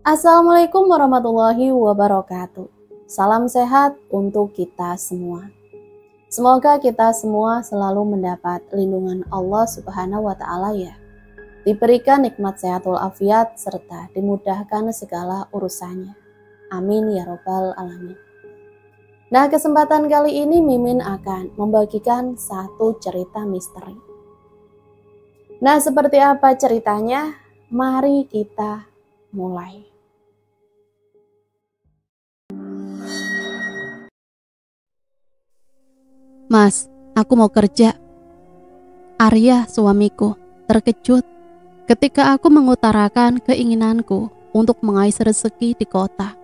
Assalamualaikum warahmatullahi wabarakatuh. Salam sehat untuk kita semua. Semoga kita semua selalu mendapat lindungan Allah Subhanahu wa Ta'ala ya. Diberikan nikmat sehatul afiat serta dimudahkan segala urusannya. Amin ya robbal alamin. Nah, kesempatan kali ini Mimin akan membagikan satu cerita misteri. Nah, seperti apa ceritanya? Mari kita mulai. Mas, aku mau kerja. Arya, suamiku, terkejut ketika aku mengutarakan keinginanku untuk mengais rezeki di kota.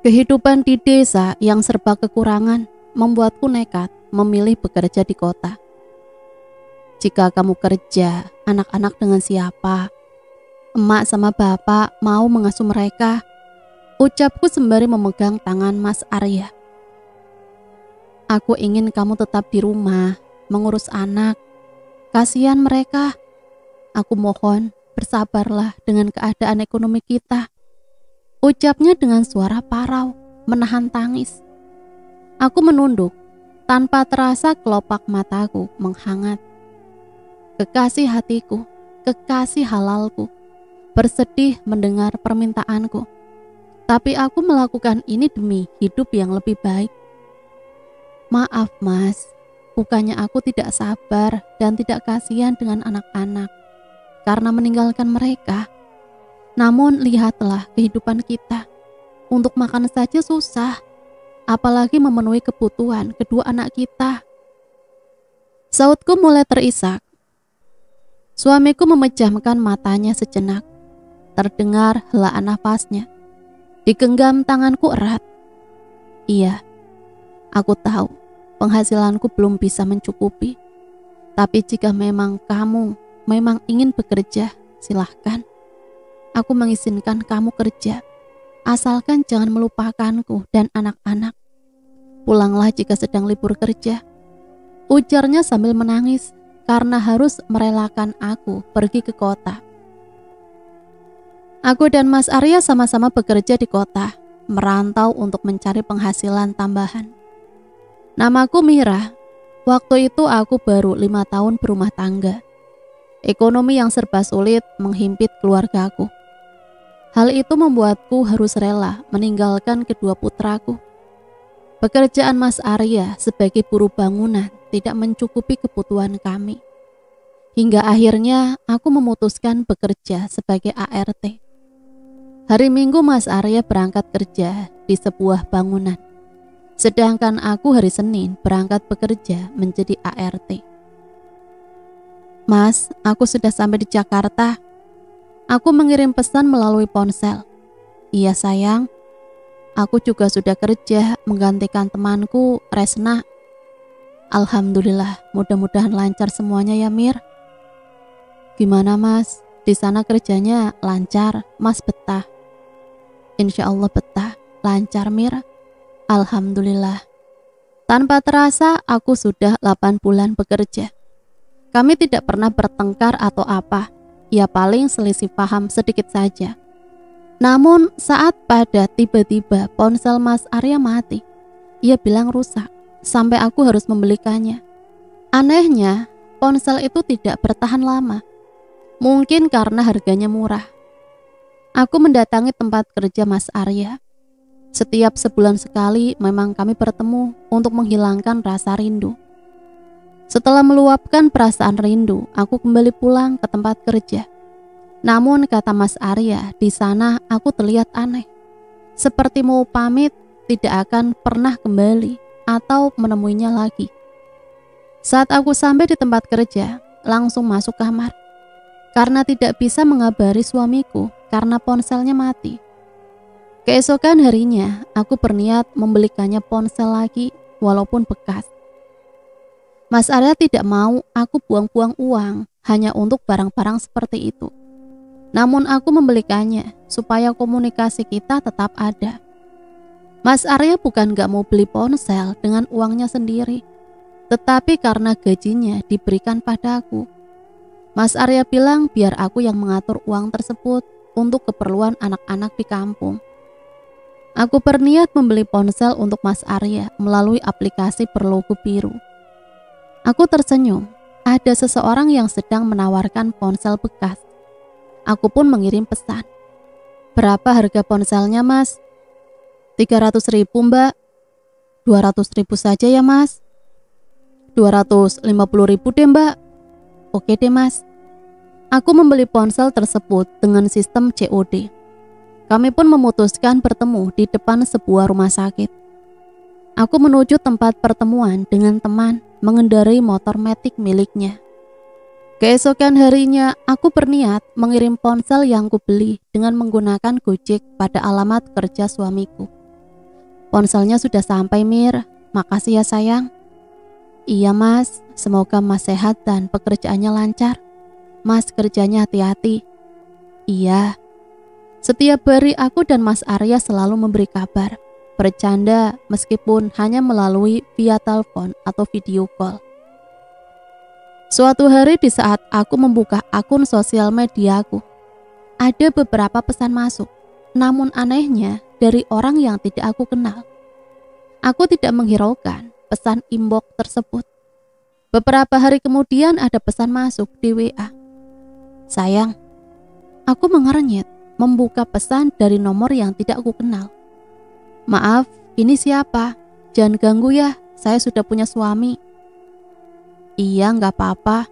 Kehidupan di desa yang serba kekurangan membuatku nekat memilih bekerja di kota. Jika kamu kerja, anak-anak dengan siapa? Emak sama bapak mau mengasuh mereka, ucapku sembari memegang tangan Mas Arya. Aku ingin kamu tetap di rumah, mengurus anak. Kasihan mereka. Aku mohon, bersabarlah dengan keadaan ekonomi kita. Ucapnya dengan suara parau, menahan tangis. Aku menunduk, tanpa terasa kelopak mataku menghangat. Kekasih hatiku, kekasih halalku, bersedih mendengar permintaanku. Tapi aku melakukan ini demi hidup yang lebih baik. Maaf mas, bukannya aku tidak sabar dan tidak kasihan dengan anak-anak karena meninggalkan mereka. Namun lihatlah kehidupan kita, untuk makan saja susah, apalagi memenuhi kebutuhan kedua anak kita. Sautku mulai terisak. Suamiku memejamkan matanya sejenak, terdengar helaan nafasnya. Digenggam tanganku erat. Iya, aku tahu penghasilanku belum bisa mencukupi. Tapi jika memang kamu memang ingin bekerja, silahkan. Aku mengizinkan kamu kerja, asalkan jangan melupakanku dan anak-anak. Pulanglah jika sedang libur kerja, ujarnya sambil menangis karena harus merelakan aku pergi ke kota. Aku dan Mas Arya sama-sama bekerja di kota, merantau untuk mencari penghasilan tambahan. Namaku Mira. Waktu itu aku baru 5 tahun berumah tangga. Ekonomi yang serba sulit menghimpit keluargaku. Hal itu membuatku harus rela meninggalkan kedua putraku. Pekerjaan Mas Arya sebagai buruh bangunan tidak mencukupi kebutuhan kami. Hingga akhirnya aku memutuskan bekerja sebagai ART. Hari Minggu Mas Arya berangkat kerja di sebuah bangunan. Sedangkan aku hari Senin berangkat bekerja menjadi ART. Mas, aku sudah sampai di Jakarta. Aku mengirim pesan melalui ponsel. Iya sayang, aku juga sudah kerja menggantikan temanku Resna. Alhamdulillah, mudah-mudahan lancar semuanya ya Mir. Gimana mas, di sana kerjanya lancar, mas betah? Insya Allah betah, lancar Mir. Alhamdulillah. Tanpa terasa aku sudah 8 bulan bekerja. Kami tidak pernah bertengkar atau apa. Ya paling selisih paham sedikit saja. Namun saat pada tiba-tiba ponsel Mas Arya mati. Ia bilang rusak, sampai aku harus membelikannya. Anehnya, ponsel itu tidak bertahan lama. Mungkin karena harganya murah. Aku mendatangi tempat kerja Mas Arya. Setiap sebulan sekali memang kami bertemu untuk menghilangkan rasa rindu. Setelah meluapkan perasaan rindu, aku kembali pulang ke tempat kerja. Namun kata Mas Arya, di sana aku terlihat aneh. Seperti mau pamit, tidak akan pernah kembali atau menemuinya lagi. Saat aku sampai di tempat kerja, langsung masuk kamar. Karena tidak bisa mengabari suamiku karena ponselnya mati. Keesokan harinya, aku berniat membelikannya ponsel lagi walaupun bekas. Mas Arya tidak mau aku buang-buang uang hanya untuk barang-barang seperti itu. Namun aku membelikannya supaya komunikasi kita tetap ada. Mas Arya bukan gak mau beli ponsel dengan uangnya sendiri, tetapi karena gajinya diberikan padaku. Mas Arya bilang biar aku yang mengatur uang tersebut untuk keperluan anak-anak di kampung. Aku berniat membeli ponsel untuk Mas Arya melalui aplikasi berlogo biru. Aku tersenyum, ada seseorang yang sedang menawarkan ponsel bekas. Aku pun mengirim pesan. Berapa harga ponselnya, Mas? 300.000, Mbak. 200.000 saja ya, Mas. 250.000 deh, Mbak. Oke deh, Mas. Aku membeli ponsel tersebut dengan sistem COD. Kami pun memutuskan bertemu di depan sebuah rumah sakit. Aku menuju tempat pertemuan dengan teman mengendarai motor matic miliknya. Keesokan harinya, aku berniat mengirim ponsel yang kubeli dengan menggunakan Gojek pada alamat kerja suamiku. Ponselnya sudah sampai, Mir. Makasih ya, sayang. Iya, Mas. Semoga Mas sehat dan pekerjaannya lancar. Mas kerjanya hati-hati. Iya. Setiap hari aku dan Mas Arya selalu memberi kabar, bercanda meskipun hanya melalui via telepon atau video call. Suatu hari di saat aku membuka akun sosial mediaku, ada beberapa pesan masuk, namun anehnya dari orang yang tidak aku kenal. Aku tidak menghiraukan pesan inbox tersebut. Beberapa hari kemudian ada pesan masuk di WA. Sayang, aku mengernyit membuka pesan dari nomor yang tidak aku kenal. Maaf, ini siapa? Jangan ganggu ya, saya sudah punya suami. Iya, gak apa-apa.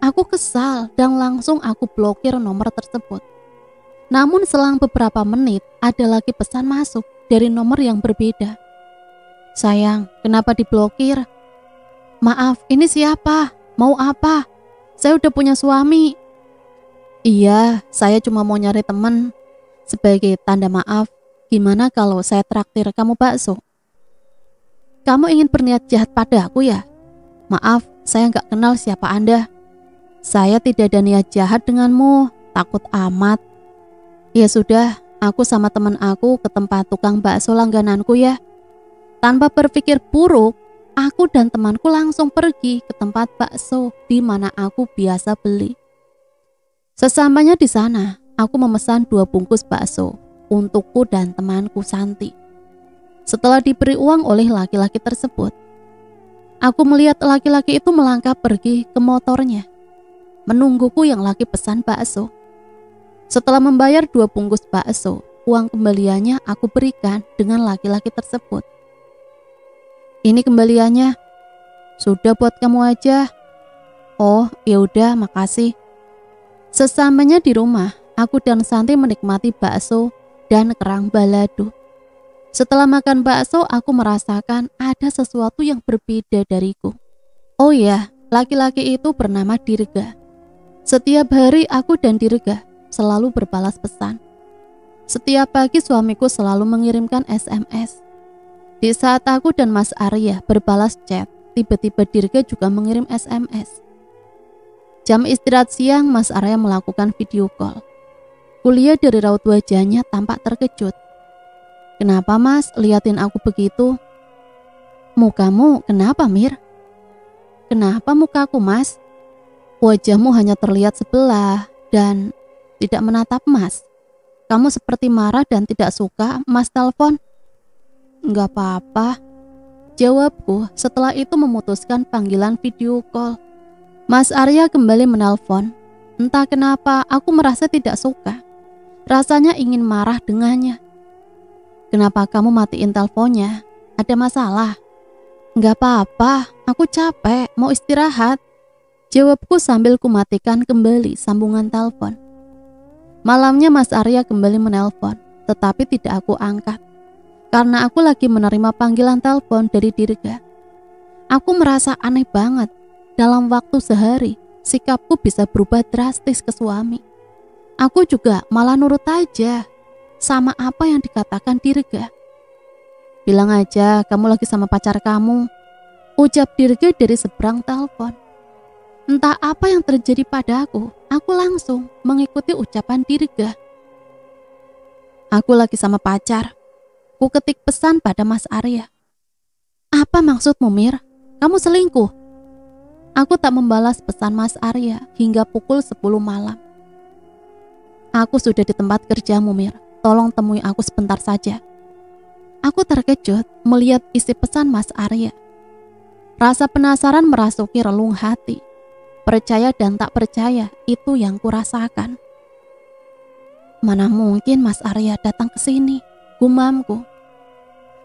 Aku kesal dan langsung aku blokir nomor tersebut. Namun selang beberapa menit ada lagi pesan masuk dari nomor yang berbeda. Sayang, kenapa diblokir? Maaf, ini siapa? Mau apa? Saya udah punya suami. Iya, saya cuma mau nyari teman. Sebagai tanda maaf, gimana kalau saya traktir kamu bakso? Kamu ingin berniat jahat pada aku ya? Maaf, saya nggak kenal siapa Anda. Saya tidak ada niat jahat denganmu, takut amat. Ya sudah, aku sama teman aku ke tempat tukang bakso langgananku ya. Tanpa berpikir buruk, aku dan temanku langsung pergi ke tempat bakso di mana aku biasa beli. Sesampainya di sana, aku memesan 2 bungkus bakso untukku dan temanku Santi. Setelah diberi uang oleh laki-laki tersebut, aku melihat laki-laki itu melangkah pergi ke motornya, menungguku yang lagi pesan bakso. Setelah membayar 2 bungkus bakso, uang kembaliannya aku berikan dengan laki-laki tersebut. Ini kembaliannya. Sudah buat kamu aja. Oh, ya udah, makasih. Sesampainya di rumah, aku dan Santi menikmati bakso dan kerang balado. Setelah makan bakso, aku merasakan ada sesuatu yang berbeda dariku. Oh iya, laki-laki itu bernama Dirga. Setiap hari aku dan Dirga selalu berbalas pesan. Setiap pagi suamiku selalu mengirimkan SMS. Di saat aku dan Mas Arya berbalas chat, tiba-tiba Dirga juga mengirim SMS. Jam istirahat siang, Mas Arya melakukan video call. Kulihat dari raut wajahnya tampak terkejut. Kenapa, Mas, liatin aku begitu? Mukamu kenapa, Mir? Kenapa mukaku, Mas? Wajahmu hanya terlihat sebelah dan tidak menatap Mas. Kamu seperti marah dan tidak suka Mas telepon. Enggak apa-apa, jawabku setelah itu memutuskan panggilan video call. Mas Arya kembali menelpon. Entah kenapa aku merasa tidak suka. Rasanya ingin marah dengannya. Kenapa kamu matiin teleponnya? Ada masalah? Enggak apa-apa, aku capek, mau istirahat. Jawabku sambil kumatikan kembali sambungan telepon. Malamnya Mas Arya kembali menelpon, tetapi tidak aku angkat. Karena aku lagi menerima panggilan telepon dari Dirga. Aku merasa aneh banget. Dalam waktu sehari, sikapku bisa berubah drastis ke suami. Aku juga malah nurut aja sama apa yang dikatakan Dirga. Bilang aja kamu lagi sama pacar kamu, ucap Dirga dari seberang telepon. Entah apa yang terjadi padaku langsung mengikuti ucapan Dirga. Aku lagi sama pacar. Ku ketik pesan pada Mas Arya. Apa maksudmu, Mir? Kamu selingkuh? Aku tak membalas pesan Mas Arya hingga pukul 10 malam. Aku sudah di tempat kerjamu, Mir. Tolong temui aku sebentar saja. Aku terkejut melihat isi pesan Mas Arya. Rasa penasaran merasuki relung hati. Percaya dan tak percaya itu yang kurasakan. Mana mungkin Mas Arya datang ke sini, gumamku.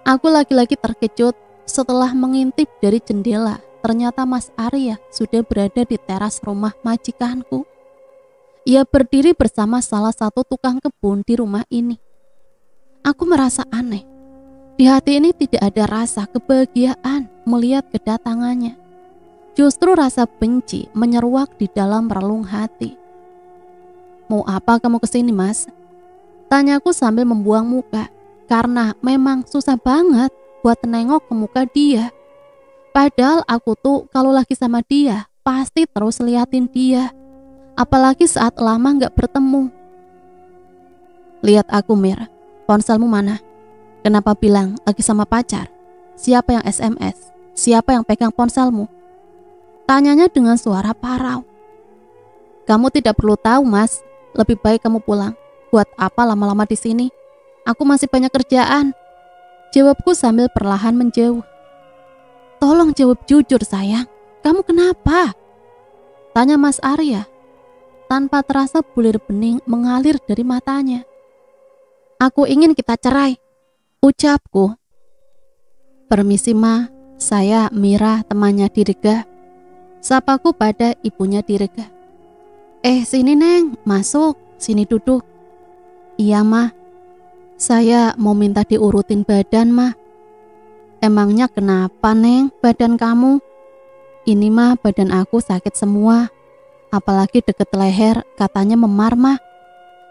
Aku lagi-lagi terkejut setelah mengintip dari jendela. Ternyata Mas Arya sudah berada di teras rumah majikanku. Ia berdiri bersama salah satu tukang kebun di rumah ini. Aku merasa aneh. Di hati ini tidak ada rasa kebahagiaan melihat kedatangannya. Justru rasa benci menyeruak di dalam relung hati. Mau apa kamu kesini, Mas? Tanyaku sambil membuang muka, karena memang susah banget buat nengok ke muka dia. Padahal aku tuh kalau lagi sama dia pasti terus liatin dia. Apalagi saat lama gak bertemu. Lihat aku, Mir. Ponselmu mana? Kenapa bilang lagi sama pacar? Siapa yang SMS? Siapa yang pegang ponselmu? Tanyanya dengan suara parau. Kamu tidak perlu tahu, Mas. Lebih baik kamu pulang. Buat apa lama-lama di sini? Aku masih banyak kerjaan. Jawabku sambil perlahan menjauh. Tolong jawab jujur, sayang. Kamu kenapa? Tanya Mas Arya. Tanpa terasa bulir bening mengalir dari matanya. Aku ingin kita cerai, ucapku. Permisi, Ma. Saya Mira, temannya Dirga. Sapaku pada ibunya Dirga. Sini, Neng. Masuk. Sini duduk. Iya, Ma. Saya mau minta diurutin badan, Ma. Emangnya kenapa, Neng, badan kamu? Ini, Ma, badan aku sakit semua. Apalagi deket leher, katanya memar, mah.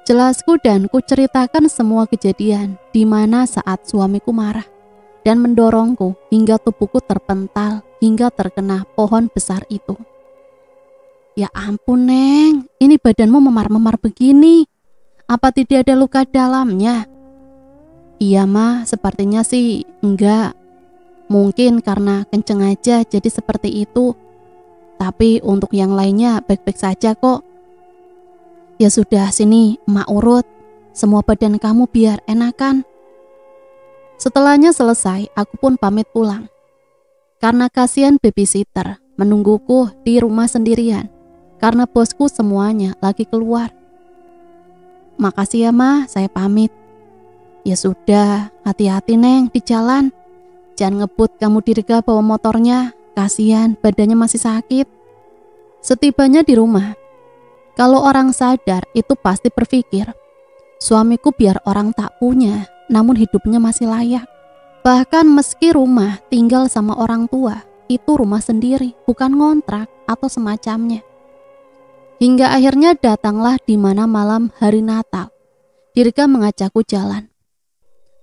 Jelasku dan ku ceritakan semua kejadian di mana saat suamiku marah dan mendorongku hingga tubuhku terpental hingga terkena pohon besar itu. Ya ampun, Neng, ini badanmu memar-memar begini. Apa tidak ada luka dalamnya? Iya, mah, sepertinya sih enggak. Mungkin karena kenceng aja jadi seperti itu. Tapi untuk yang lainnya baik-baik saja kok. Ya sudah, sini emak urut. Semua badan kamu biar enakan. Setelahnya selesai, aku pun pamit pulang. Karena kasihan babysitter menungguku di rumah sendirian. Karena bosku semuanya lagi keluar. Makasih ya, Ma, saya pamit. Ya sudah, hati-hati, Neng, di jalan. Jangan ngebut kamu Dirga bawa motornya. Kasihan, badannya masih sakit. Setibanya di rumah, kalau orang sadar itu pasti berpikir, suamiku biar orang tak punya, namun hidupnya masih layak. Bahkan meski rumah tinggal sama orang tua, itu rumah sendiri, bukan ngontrak atau semacamnya. Hingga akhirnya datanglah di mana malam hari Natal. Dirga mengajakku jalan.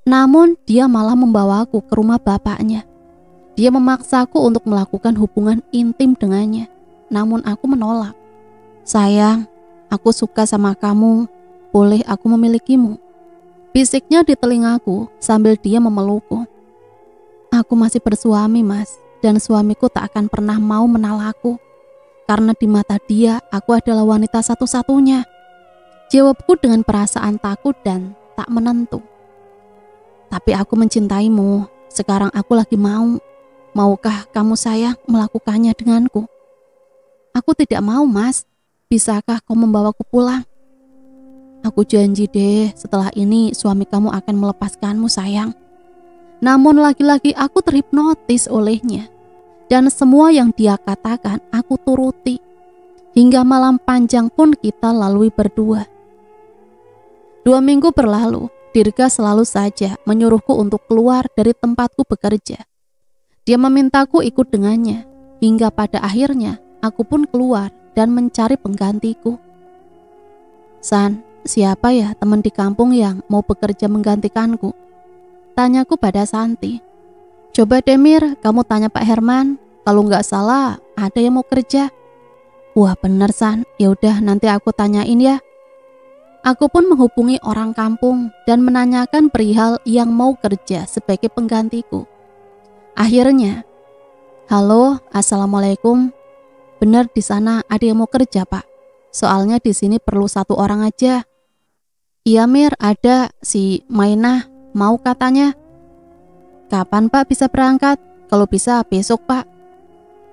Namun dia malah membawaku ke rumah bapaknya. Dia memaksaku untuk melakukan hubungan intim dengannya. Namun aku menolak. Sayang, aku suka sama kamu. Boleh aku memilikimu? Bisiknya di telingaku sambil dia memelukku. Aku masih bersuami, Mas. Dan suamiku tak akan pernah mau menalakku. Karena di mata dia, aku adalah wanita satu-satunya. Jawabku dengan perasaan takut dan tak menentu. Tapi aku mencintaimu. Sekarang aku lagi mau. Maukah kamu, sayang, melakukannya denganku? Aku tidak mau, Mas. Bisakah kau membawaku pulang? Aku janji deh, setelah ini suami kamu akan melepaskanmu, sayang. Namun lagi-lagi aku terhipnotis olehnya. Dan semua yang dia katakan aku turuti. Hingga malam panjang pun kita lalui berdua. 2 minggu berlalu, Dirga selalu saja menyuruhku untuk keluar dari tempatku bekerja. Dia memintaku ikut dengannya, hingga pada akhirnya aku pun keluar dan mencari penggantiku. San, siapa ya teman di kampung yang mau bekerja menggantikanku? Tanyaku pada Santi. Coba Demir, kamu tanya Pak Herman. Kalau nggak salah, ada yang mau kerja. Wah bener, San, yaudah nanti aku tanyain ya. Aku pun menghubungi orang kampung dan menanyakan perihal yang mau kerja sebagai penggantiku. Akhirnya, halo, assalamualaikum. Benar di sana ada yang mau kerja, Pak. Soalnya di sini perlu 1 orang aja. Iya Mir, ada si Mainah mau katanya. Kapan Pak bisa berangkat? Kalau bisa besok Pak.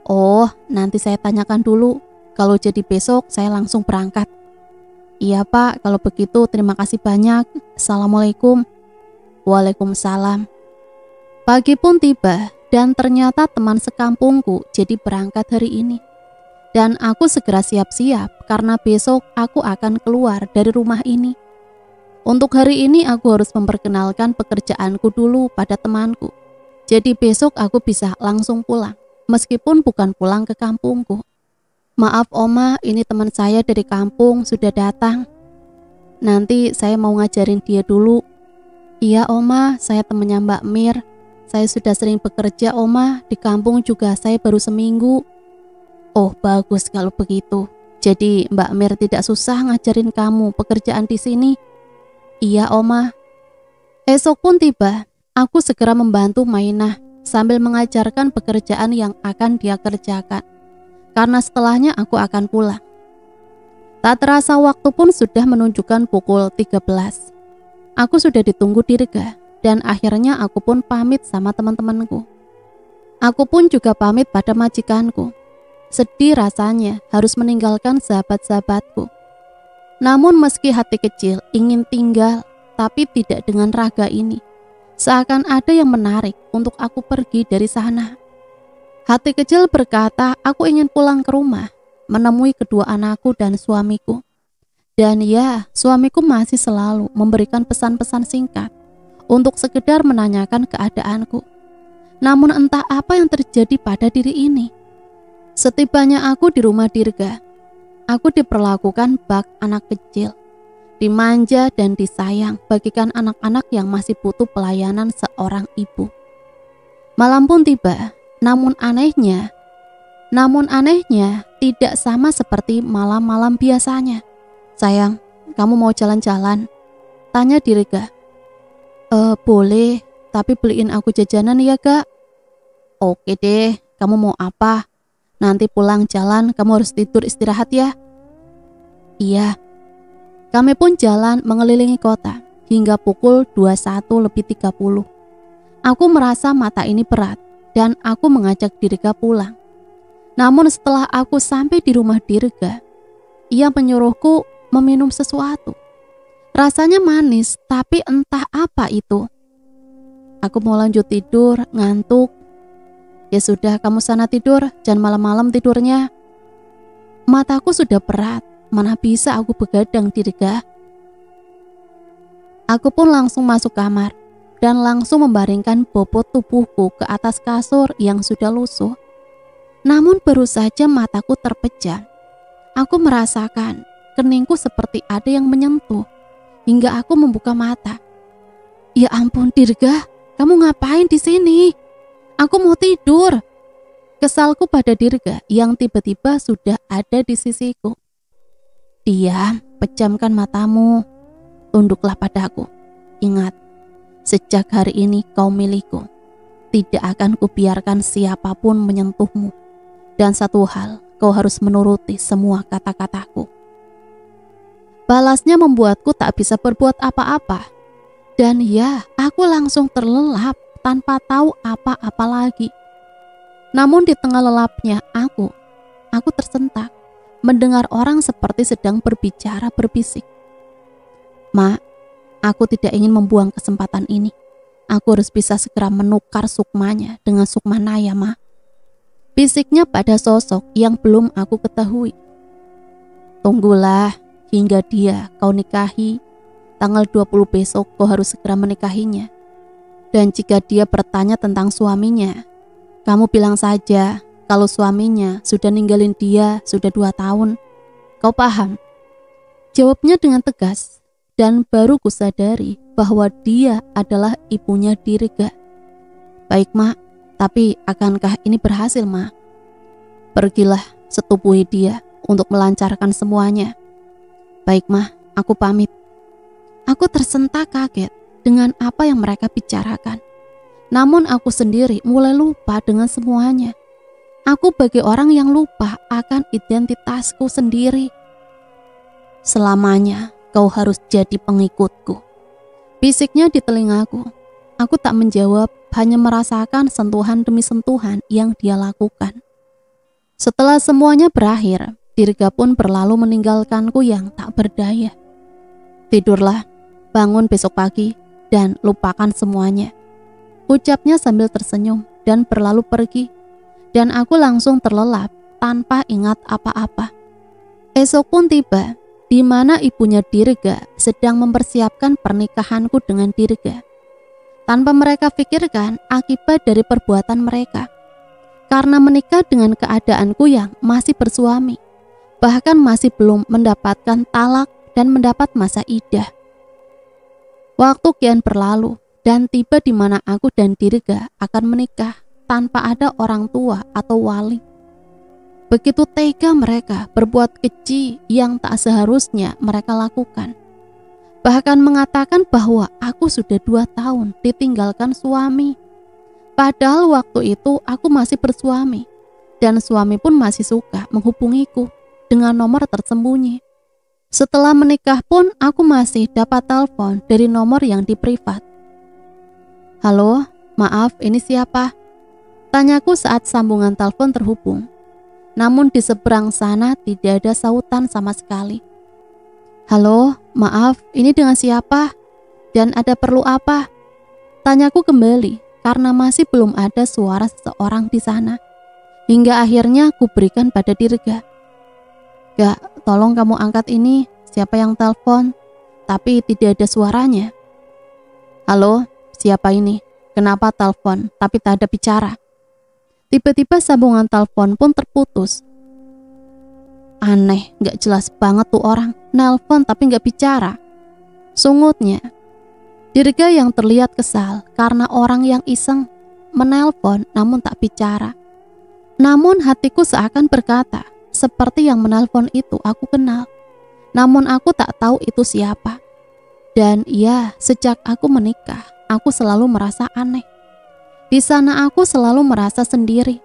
Oh, nanti saya tanyakan dulu. Kalau jadi besok saya langsung berangkat. Iya Pak, kalau begitu terima kasih banyak. Assalamualaikum. Waalaikumsalam. Pagi pun tiba dan ternyata teman sekampungku jadi berangkat hari ini. Dan aku segera siap-siap karena besok aku akan keluar dari rumah ini. Untuk hari ini aku harus memperkenalkan pekerjaanku dulu pada temanku. Jadi besok aku bisa langsung pulang, meskipun bukan pulang ke kampungku. Maaf Oma, ini teman saya dari kampung sudah datang. Nanti saya mau ngajarin dia dulu. Iya Oma, saya temannya Mbak Mir. Saya sudah sering bekerja Oma, di kampung juga saya baru seminggu. Oh bagus kalau begitu. Jadi Mbak Mir tidak susah ngajarin kamu pekerjaan di sini. Iya Oma. Esok pun tiba. Aku segera membantu Mainah sambil mengajarkan pekerjaan yang akan dia kerjakan. Karena setelahnya aku akan pulang. Tak terasa waktu pun sudah menunjukkan pukul 13. Aku sudah ditunggu di Rega dan akhirnya aku pun pamit sama teman-temanku. Aku pun juga pamit pada majikanku. Sedih rasanya harus meninggalkan sahabat-sahabatku. Namun meski hati kecil ingin tinggal, tapi tidak dengan raga ini. Seakan ada yang menarik untuk aku pergi dari sana. Hati kecil berkata, aku ingin pulang ke rumah, menemui kedua anakku dan suamiku. Dan ya, suamiku masih selalu memberikan pesan-pesan singkat untuk sekedar menanyakan keadaanku. Namun entah apa yang terjadi pada diri ini. Setibanya aku di rumah Dirga, aku diperlakukan bak anak kecil. Dimanja dan disayang bagikan anak-anak yang masih butuh pelayanan seorang ibu. Malam pun tiba, namun anehnya tidak sama seperti malam-malam biasanya. Sayang, kamu mau jalan-jalan? Tanya Dirga. Boleh, tapi beliin aku jajanan ya Kak. Oke deh, kamu mau apa? Nanti pulang jalan kamu harus tidur istirahat ya. Iya. Kami pun jalan mengelilingi kota hingga pukul 21:30. Aku merasa mata ini berat dan aku mengajak Dirga pulang. Namun setelah aku sampai di rumah Dirga, ia menyuruhku meminum sesuatu. Rasanya manis, tapi entah apa itu. Aku mau lanjut tidur, ngantuk. Ya sudah, kamu sana tidur, jangan malam-malam tidurnya. Mataku sudah berat. Mana bisa aku begadang Dirga. Aku pun langsung masuk kamar dan langsung membaringkan bobot tubuhku ke atas kasur yang sudah lusuh. Namun baru saja mataku terpejam, aku merasakan keningku seperti ada yang menyentuh hingga aku membuka mata. Ya ampun Dirga, kamu ngapain di sini? Aku mau tidur. Kesalku pada Dirga yang tiba-tiba sudah ada di sisiku. Diam, pejamkan matamu. Tunduklah padaku. Ingat, sejak hari ini kau milikku. Tidak akan kubiarkan siapapun menyentuhmu. Dan satu hal, kau harus menuruti semua kata-kataku. Balasnya membuatku tak bisa berbuat apa-apa. Dan ya, aku langsung terlelap tanpa tahu apa-apa lagi. Namun di tengah lelapnya aku tersentak mendengar orang seperti sedang berbicara berbisik. Ma, aku tidak ingin membuang kesempatan ini. Aku harus bisa segera menukar sukmanya dengan sukma Naya, Ma. Bisiknya pada sosok yang belum aku ketahui. Tunggulah hingga dia kau nikahi. Tanggal 20 besok kau harus segera menikahinya. Dan jika dia bertanya tentang suaminya, kamu bilang saja kalau suaminya sudah ninggalin dia sudah 2 tahun. Kau paham? Jawabnya dengan tegas. Dan baru kusadari bahwa dia adalah ibunya Dirga. Baik Ma, tapi akankah ini berhasil Ma? Pergilah setubuhi dia untuk melancarkan semuanya. Baik Ma, aku pamit. Aku tersentak kaget dengan apa yang mereka bicarakan. Namun aku sendiri mulai lupa dengan semuanya. Aku bagi orang yang lupa akan identitasku sendiri. Selamanya kau harus jadi pengikutku. Bisiknya di telingaku. Aku tak menjawab, hanya merasakan sentuhan demi sentuhan yang dia lakukan. Setelah semuanya berakhir, Dirga pun berlalu meninggalkanku yang tak berdaya. Tidurlah, bangun besok pagi, dan lupakan semuanya, ucapnya sambil tersenyum dan berlalu pergi. Dan aku langsung terlelap tanpa ingat apa-apa. Esok pun tiba, di mana ibunya Dirga sedang mempersiapkan pernikahanku dengan Dirga. Tanpa mereka pikirkan akibat dari perbuatan mereka. Karena menikah dengan keadaanku yang masih bersuami, bahkan masih belum mendapatkan talak dan mendapat masa iddah. Waktu kian berlalu dan tiba di mana aku dan Dirga akan menikah tanpa ada orang tua atau wali. Begitu tega mereka berbuat keji yang tak seharusnya mereka lakukan. Bahkan mengatakan bahwa aku sudah 2 tahun ditinggalkan suami. Padahal waktu itu aku masih bersuami dan suami pun masih suka menghubungiku dengan nomor tersembunyi. Setelah menikah pun aku masih dapat telepon dari nomor yang di privat. Halo, maaf, ini siapa? Tanyaku saat sambungan telepon terhubung. Namun di seberang sana tidak ada sautan sama sekali. Halo, maaf, ini dengan siapa? Dan ada perlu apa? Tanyaku kembali karena masih belum ada suara seseorang di sana. Hingga akhirnya aku berikan pada Dirga. Gak, tolong kamu angkat ini, siapa yang telepon? Tapi tidak ada suaranya. Halo, siapa ini? Kenapa telepon tapi tak ada bicara? Tiba-tiba sambungan telepon pun terputus. Aneh, gak jelas banget tuh orang. Nelpon tapi gak bicara. Sungutnya. Dirga yang terlihat kesal karena orang yang iseng menelpon namun tak bicara. Namun hatiku seakan berkata, seperti yang menelpon itu aku kenal. Namun aku tak tahu itu siapa. Dan ya, sejak aku menikah, aku selalu merasa aneh. Di sana aku selalu merasa sendiri.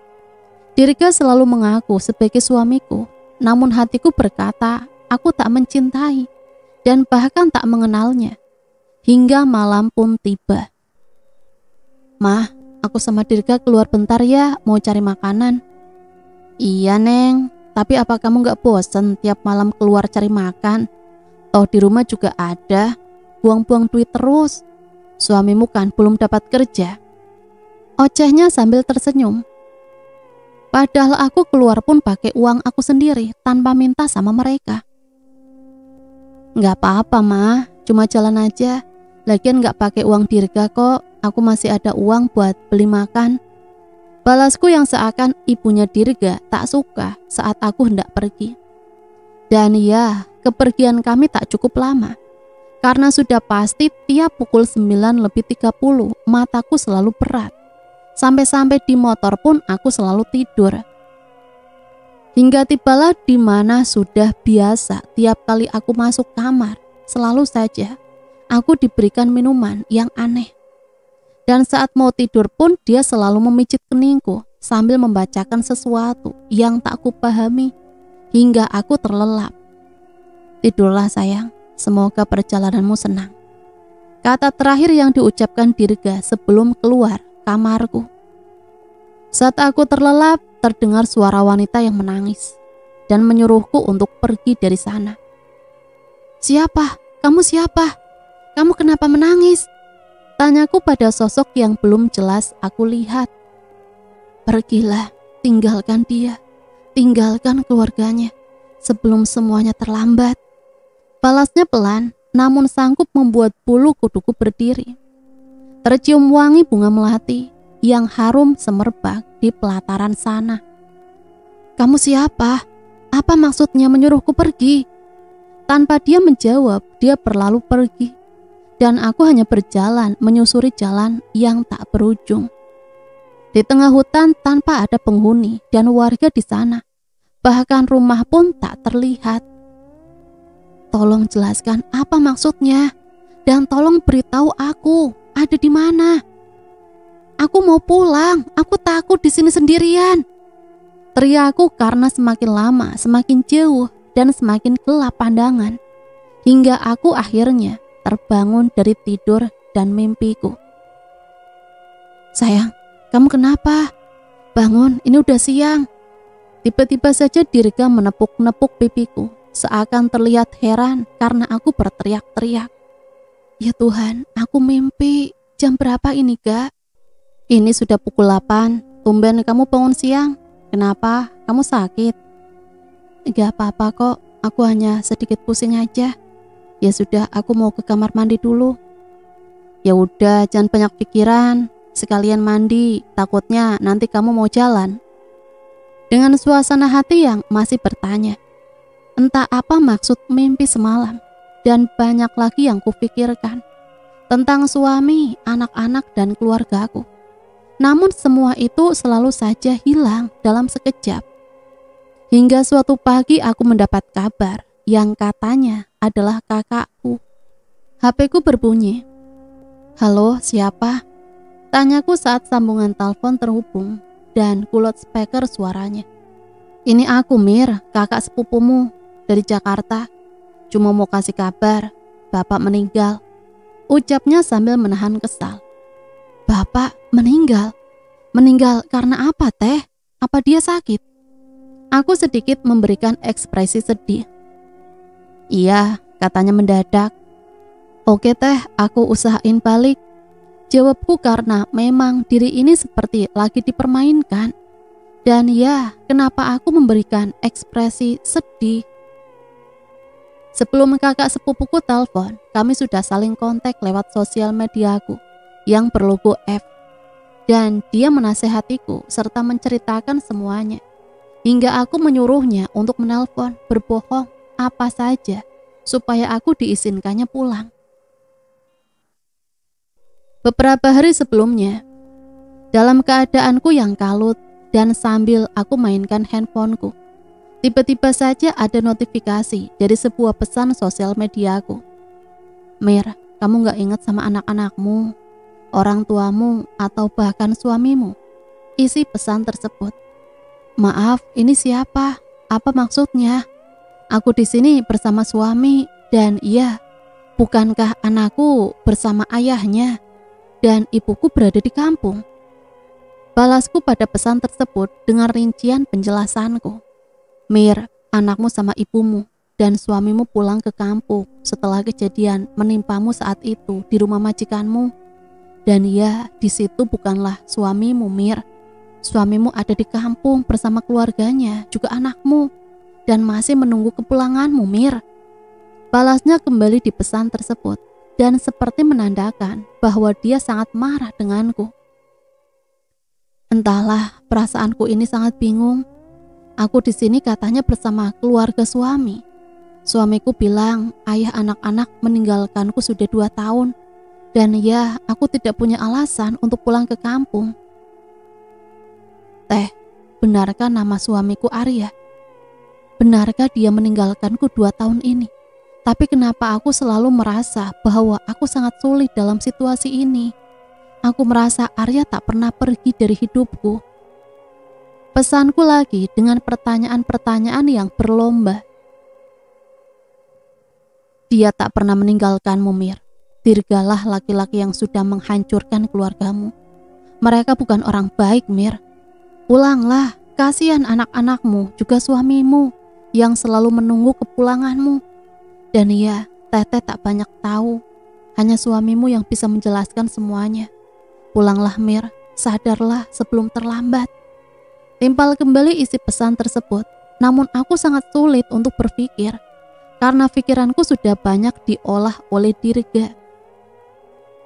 Dirga selalu mengaku sebagai suamiku, namun hatiku berkata, aku tak mencintai dan bahkan tak mengenalnya. Hingga malam pun tiba. Mah, aku sama Dirga keluar bentar ya, mau cari makanan. Iya Neng, tapi apa kamu gak bosen tiap malam keluar cari makan? Toh di rumah juga ada, buang-buang duit terus. Suamimu kan belum dapat kerja. Ocehnya sambil tersenyum. Padahal aku keluar pun pakai uang aku sendiri tanpa minta sama mereka. Gak apa-apa mah, cuma jalan aja. Lagian gak pakai uang Dirga kok, aku masih ada uang buat beli makan. Balasku yang seakan ibunya Dirga tak suka saat aku hendak pergi. Dan ya, kepergian kami tak cukup lama. Karena sudah pasti tiap pukul 9:30 mataku selalu berat. Sampai-sampai di motor pun aku selalu tidur. Hingga tibalah di mana sudah biasa tiap kali aku masuk kamar, selalu saja aku diberikan minuman yang aneh. Dan saat mau tidur pun dia selalu memijit keningku sambil membacakan sesuatu yang tak kupahami hingga aku terlelap. Tidurlah sayang, semoga perjalananmu senang. Kata terakhir yang diucapkan Dirga sebelum keluar kamarku. Saat aku terlelap, terdengar suara wanita yang menangis dan menyuruhku untuk pergi dari sana. Siapa? Kamu siapa? Kamu kenapa menangis? Tanyaku pada sosok yang belum jelas aku lihat. Pergilah, tinggalkan dia, tinggalkan keluarganya sebelum semuanya terlambat. Balasnya pelan, namun sanggup membuat bulu kuduku berdiri. Tercium wangi bunga melati yang harum semerbak di pelataran sana. Kamu siapa? Apa maksudnya menyuruhku pergi? Tanpa dia menjawab, dia berlalu pergi. Dan aku hanya berjalan menyusuri jalan yang tak berujung. Di tengah hutan tanpa ada penghuni dan warga di sana. Bahkan rumah pun tak terlihat. Tolong jelaskan apa maksudnya. Dan tolong beritahu aku ada di mana. Aku mau pulang, aku takut di sini sendirian. Teriakku karena semakin lama semakin jauh dan semakin gelap pandangan. hingga aku akhirnya terbangun dari tidur dan mimpiku. "Sayang, kamu kenapa? Bangun, ini udah siang." Tiba-tiba saja Dirga menepuk-nepuk pipiku, seakan terlihat heran karena aku berteriak-teriak. "Ya Tuhan, aku mimpi. Jam berapa ini, Gak?" "Ini sudah pukul 8. Tumben kamu bangun siang. Kenapa? Kamu sakit?" "Gak apa-apa kok, aku hanya sedikit pusing aja." "Ya sudah, aku mau ke kamar mandi dulu." "Ya udah, jangan banyak pikiran. Sekalian mandi, takutnya nanti kamu mau jalan." Dengan suasana hati yang masih bertanya, entah apa maksud mimpi semalam, dan banyak lagi yang kupikirkan tentang suami, anak-anak, dan keluargaku. Namun semua itu selalu saja hilang dalam sekejap. Hingga suatu pagi aku mendapat kabar yang katanya adalah kakakku. HP-ku berbunyi. "Halo, siapa?" Tanyaku saat sambungan telepon terhubung dan ku loudspeaker suaranya. "Ini aku, Mir, kakak sepupumu dari Jakarta. Cuma mau kasih kabar, bapak meninggal," ucapnya sambil menahan kesal. "Bapak meninggal? Meninggal karena apa, Teh? Apa dia sakit?" Aku sedikit memberikan ekspresi sedih. "Iya, katanya mendadak." "Oke Teh, aku usahain balik," jawabku karena memang diri ini seperti lagi dipermainkan. Dan ya, kenapa aku memberikan ekspresi sedih? Sebelum kakak sepupuku telepon, kami sudah saling kontak lewat sosial mediaku yang berlogo F. Dan dia menasehatiku serta menceritakan semuanya. Hingga aku menyuruhnya untuk menelpon, berbohong, apa saja, supaya aku diizinkannya pulang. Beberapa hari sebelumnya, dalam keadaanku yang kalut dan sambil aku mainkan handphoneku, tiba-tiba saja ada notifikasi dari sebuah pesan sosial mediaku. "Mir, kamu gak ingat sama anak-anakmu, orang tuamu, atau bahkan suamimu?" Isi pesan tersebut. "Maaf, ini siapa? Apa maksudnya? Aku di sini bersama suami dan iya, bukankah anakku bersama ayahnya? Dan ibuku berada di kampung." Balasku pada pesan tersebut dengan rincian penjelasanku. "Mir, anakmu sama ibumu dan suamimu pulang ke kampung setelah kejadian menimpamu saat itu di rumah majikanmu. Dan ya, di situ bukanlah suamimu, Mir. Suamimu ada di kampung bersama keluarganya, juga anakmu, dan masih menunggu kepulanganmu, Mir." Balasnya kembali di pesan tersebut dan seperti menandakan bahwa dia sangat marah denganku. Entahlah, perasaanku ini sangat bingung. Aku di sini katanya bersama keluarga suami. Suamiku bilang ayah anak-anak meninggalkanku sudah 2 tahun. Dan ya, aku tidak punya alasan untuk pulang ke kampung. Teh, benarkah nama suamiku Arya? Benarkah dia meninggalkanku 2 tahun ini? Tapi kenapa aku selalu merasa bahwa aku sangat sulit dalam situasi ini? Aku merasa Arya tak pernah pergi dari hidupku. Pesanku lagi dengan pertanyaan-pertanyaan yang berlomba. Dia tak pernah meninggalkanmu, Mir. Dirgalah laki-laki yang sudah menghancurkan keluargamu. Mereka bukan orang baik, Mir. Pulanglah, kasihan anak-anakmu, juga suamimu yang selalu menunggu kepulanganmu. Dan iya, Teteh tak banyak tahu. Hanya suamimu yang bisa menjelaskan semuanya. Pulanglah, Mir, sadarlah sebelum terlambat. Timpal kembali isi pesan tersebut, namun aku sangat sulit untuk berpikir, karena pikiranku sudah banyak diolah oleh Dirga.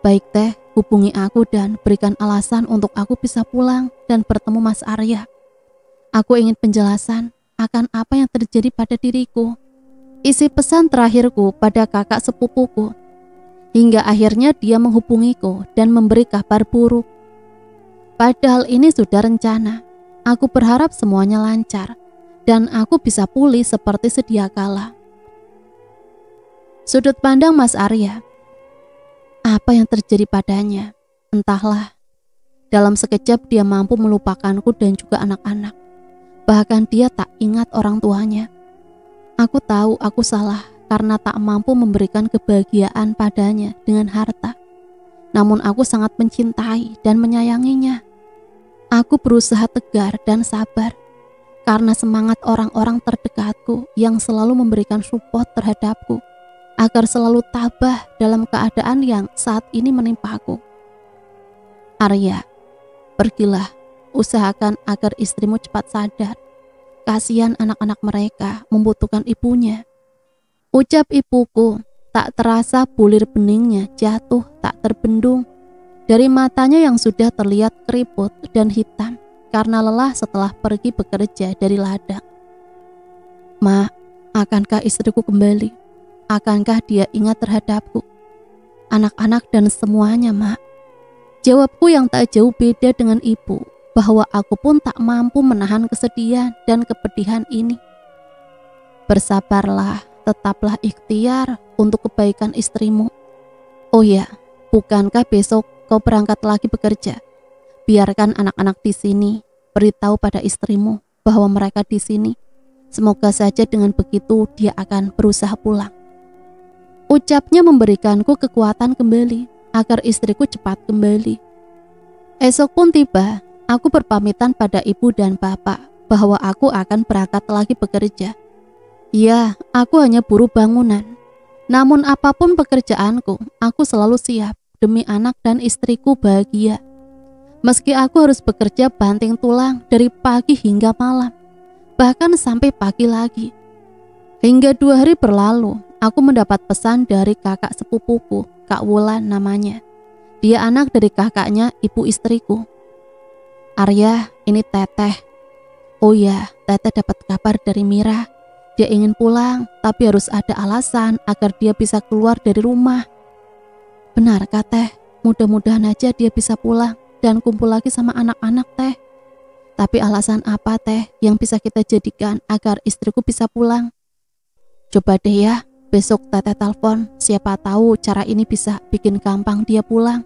Baik Teh, hubungi aku dan berikan alasan untuk aku bisa pulang dan bertemu Mas Arya. Aku ingin penjelasan akan apa yang terjadi pada diriku. Isi pesan terakhirku pada kakak sepupuku. Hingga akhirnya dia menghubungiku dan memberi kabar buruk. Padahal ini sudah rencana. Aku berharap semuanya lancar dan aku bisa pulih seperti sedia kala. Sudut pandang Mas Arya. Apa yang terjadi padanya? Entahlah. Dalam sekejap dia mampu melupakanku dan juga anak-anak. Bahkan dia tak ingat orang tuanya. Aku tahu aku salah karena tak mampu memberikan kebahagiaan padanya dengan harta. Namun aku sangat mencintai dan menyayanginya. Aku berusaha tegar dan sabar karena semangat orang-orang terdekatku yang selalu memberikan support terhadapku agar selalu tabah dalam keadaan yang saat ini menimpaku. Arya, pergilah, usahakan agar istrimu cepat sadar. Kasihan anak-anak mereka membutuhkan ibunya. Ucap ibuku, tak terasa bulir beningnya jatuh tak terbendung dari matanya yang sudah terlihat keriput dan hitam karena lelah setelah pergi bekerja dari ladang. Ma, akankah istriku kembali? Akankah dia ingat terhadapku? Anak-anak dan semuanya, Ma. Jawabku yang tak jauh beda dengan ibu, bahwa aku pun tak mampu menahan kesedihan dan kepedihan ini. Bersabarlah, tetaplah ikhtiar untuk kebaikan istrimu. Oh ya, bukankah besok kau berangkat lagi bekerja? Biarkan anak-anak di sini, beritahu pada istrimu bahwa mereka di sini. Semoga saja dengan begitu dia akan berusaha pulang. Ucapnya memberikanku kekuatan kembali agar istriku cepat kembali. Esok pun tiba, aku berpamitan pada ibu dan bapak bahwa aku akan berangkat lagi bekerja. Ya, aku hanya buruh bangunan. Namun apapun pekerjaanku, aku selalu siap demi anak dan istriku bahagia. Meski aku harus bekerja banting tulang dari pagi hingga malam, bahkan sampai pagi lagi. Hingga 2 hari berlalu, aku mendapat pesan dari kakak sepupuku, Kak Wulan namanya. Dia anak dari kakaknya ibu istriku. Arya, ini Teteh. Oh ya, Teteh dapat kabar dari Mira. Dia ingin pulang, tapi harus ada alasan agar dia bisa keluar dari rumah. Benarkah Teh? Mudah-mudahan aja dia bisa pulang dan kumpul lagi sama anak-anak Teh. Tapi alasan apa Teh yang bisa kita jadikan agar istriku bisa pulang? Coba deh ya, besok Teteh telepon, siapa tahu cara ini bisa bikin gampang dia pulang.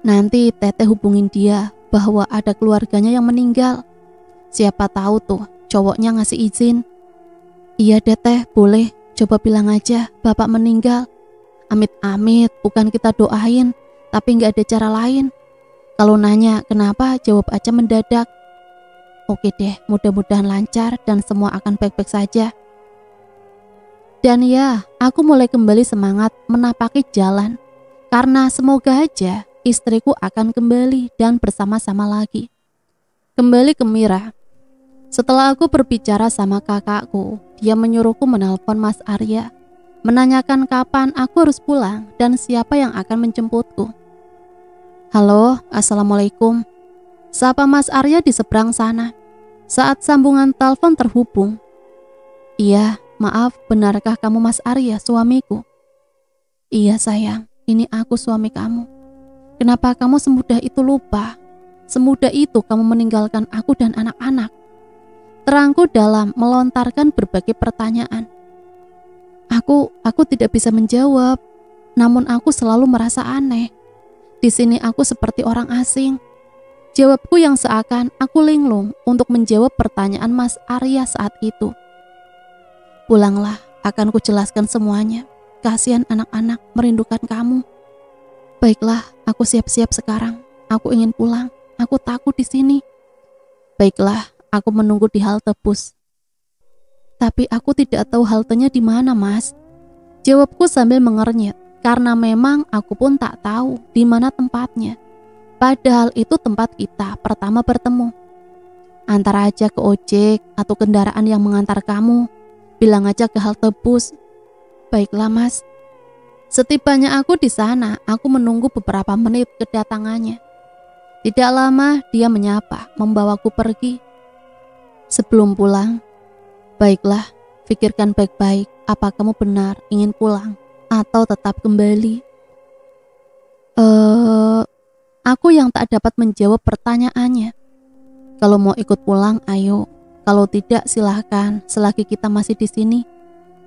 Nanti Teteh hubungin dia bahwa ada keluarganya yang meninggal. Siapa tahu tuh cowoknya ngasih izin. Iya deh Teh, boleh, coba bilang aja bapak meninggal. Amit-amit, bukan kita doain, tapi nggak ada cara lain. Kalau nanya kenapa, jawab aja mendadak. Oke deh, mudah-mudahan lancar dan semua akan baik-baik saja. Dan ya, aku mulai kembali semangat menapaki jalan. Karena semoga aja istriku akan kembali dan bersama-sama lagi. Kembali ke Mira. Setelah aku berbicara sama kakakku, dia menyuruhku menelpon Mas Arya, menanyakan kapan aku harus pulang dan siapa yang akan menjemputku. Halo, Assalamualaikum. Sapa Mas Arya di seberang sana. Saat sambungan telepon terhubung. Iya, maaf, benarkah kamu Mas Arya, suamiku? Iya sayang, ini aku suami kamu. Kenapa kamu semudah itu lupa? Semudah itu kamu meninggalkan aku dan anak-anak. Terangku dalam melontarkan berbagai pertanyaan. Aku tidak bisa menjawab, namun aku selalu merasa aneh. Di sini aku seperti orang asing. Jawabku yang seakan aku linglung untuk menjawab pertanyaan Mas Arya saat itu. Pulanglah, akan kujelaskan semuanya. Kasihan anak-anak merindukan kamu. Baiklah, aku siap-siap sekarang. Aku ingin pulang. Aku takut di sini. Baiklah, aku menunggu di halte bus. Tapi aku tidak tahu haltenya di mana, Mas. Jawabku sambil mengernyit, karena memang aku pun tak tahu di mana tempatnya. Padahal itu tempat kita pertama bertemu. Antar aja ke ojek atau kendaraan yang mengantar kamu. Bilang aja ke halte bus. Baiklah, Mas. Setibanya aku di sana, aku menunggu beberapa menit kedatangannya. Tidak lama dia menyapa, membawaku pergi. Sebelum pulang, baiklah, pikirkan baik-baik apa kamu benar ingin pulang atau tetap kembali. Aku yang tak dapat menjawab pertanyaannya. Kalau mau ikut pulang, ayo. Kalau tidak, silahkan selagi kita masih di sini.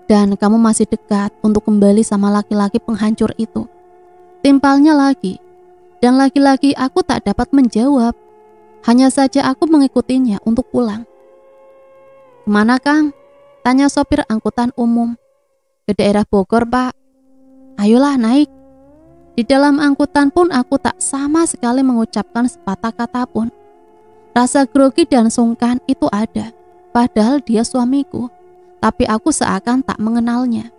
Dan kamu masih dekat untuk kembali sama laki-laki penghancur itu. Timpalnya lagi. Dan lagi-lagi aku tak dapat menjawab. Hanya saja aku mengikutinya untuk pulang. Kemana Kang? Tanya sopir angkutan umum. Ke daerah Bogor, Pak. Ayolah naik. Di dalam angkutan pun aku tak sama sekali mengucapkan sepatah kata pun. Rasa grogi dan sungkan itu ada, padahal dia suamiku, tapi aku seakan tak mengenalnya.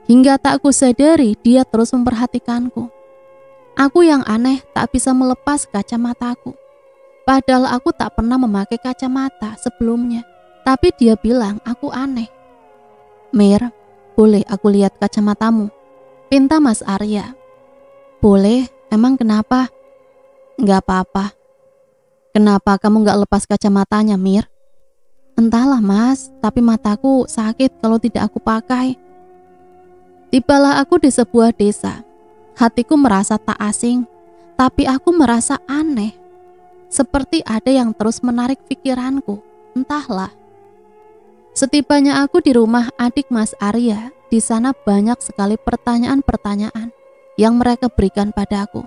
Hingga tak kusadari dia terus memperhatikanku. Aku yang aneh tak bisa melepas kacamataku. Padahal aku tak pernah memakai kacamata sebelumnya, tapi dia bilang aku aneh. Mir, boleh aku lihat kacamatamu? Pinta Mas Arya. Boleh, emang kenapa? Enggak apa-apa. Kenapa kamu enggak lepas kacamatanya, Mir? Entahlah Mas, tapi mataku sakit kalau tidak aku pakai. Tibalah aku di sebuah desa. Hatiku merasa tak asing, tapi aku merasa aneh. Seperti ada yang terus menarik pikiranku, entahlah. Setibanya aku di rumah adik Mas Arya, di sana banyak sekali pertanyaan-pertanyaan yang mereka berikan padaku.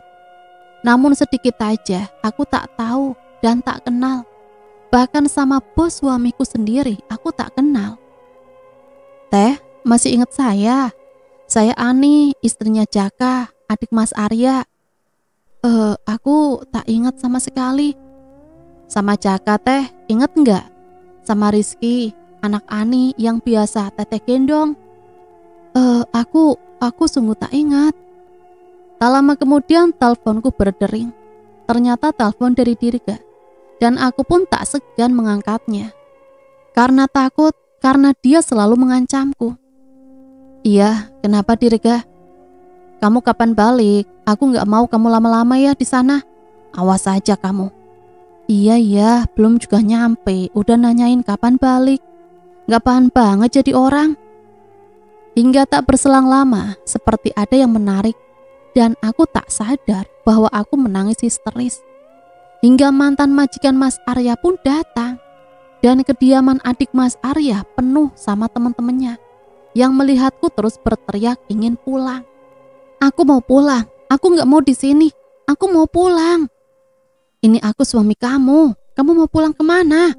Namun sedikit aja aku tak tahu dan tak kenal. Bahkan sama bos suamiku sendiri aku tak kenal. Teh, masih ingat saya? Saya Ani, istrinya Jaka, adik Mas Arya. Aku tak ingat sama sekali. Sama Jaka teh, ingat enggak? Sama Rizky, anak Ani yang biasa teteh gendong. Aku sungguh tak ingat. Tak lama kemudian teleponku berdering. Ternyata telepon dari Dirga, dan aku pun tak segan mengangkatnya. Karena takut, karena dia selalu mengancamku. Iya, kenapa Dirga? Kamu kapan balik? Aku gak mau kamu lama-lama ya di sana. Awas aja kamu. Iya, belum juga nyampe, udah nanyain kapan balik. Gak paham banget jadi orang. Hingga tak berselang lama, seperti ada yang menarik, dan aku tak sadar bahwa aku menangis histeris. Hingga mantan majikan Mas Arya pun datang, dan kediaman adik Mas Arya penuh sama teman-temannya yang melihatku terus berteriak ingin pulang. Aku mau pulang, aku gak mau di sini, aku mau pulang. Ini aku suami kamu mau pulang kemana?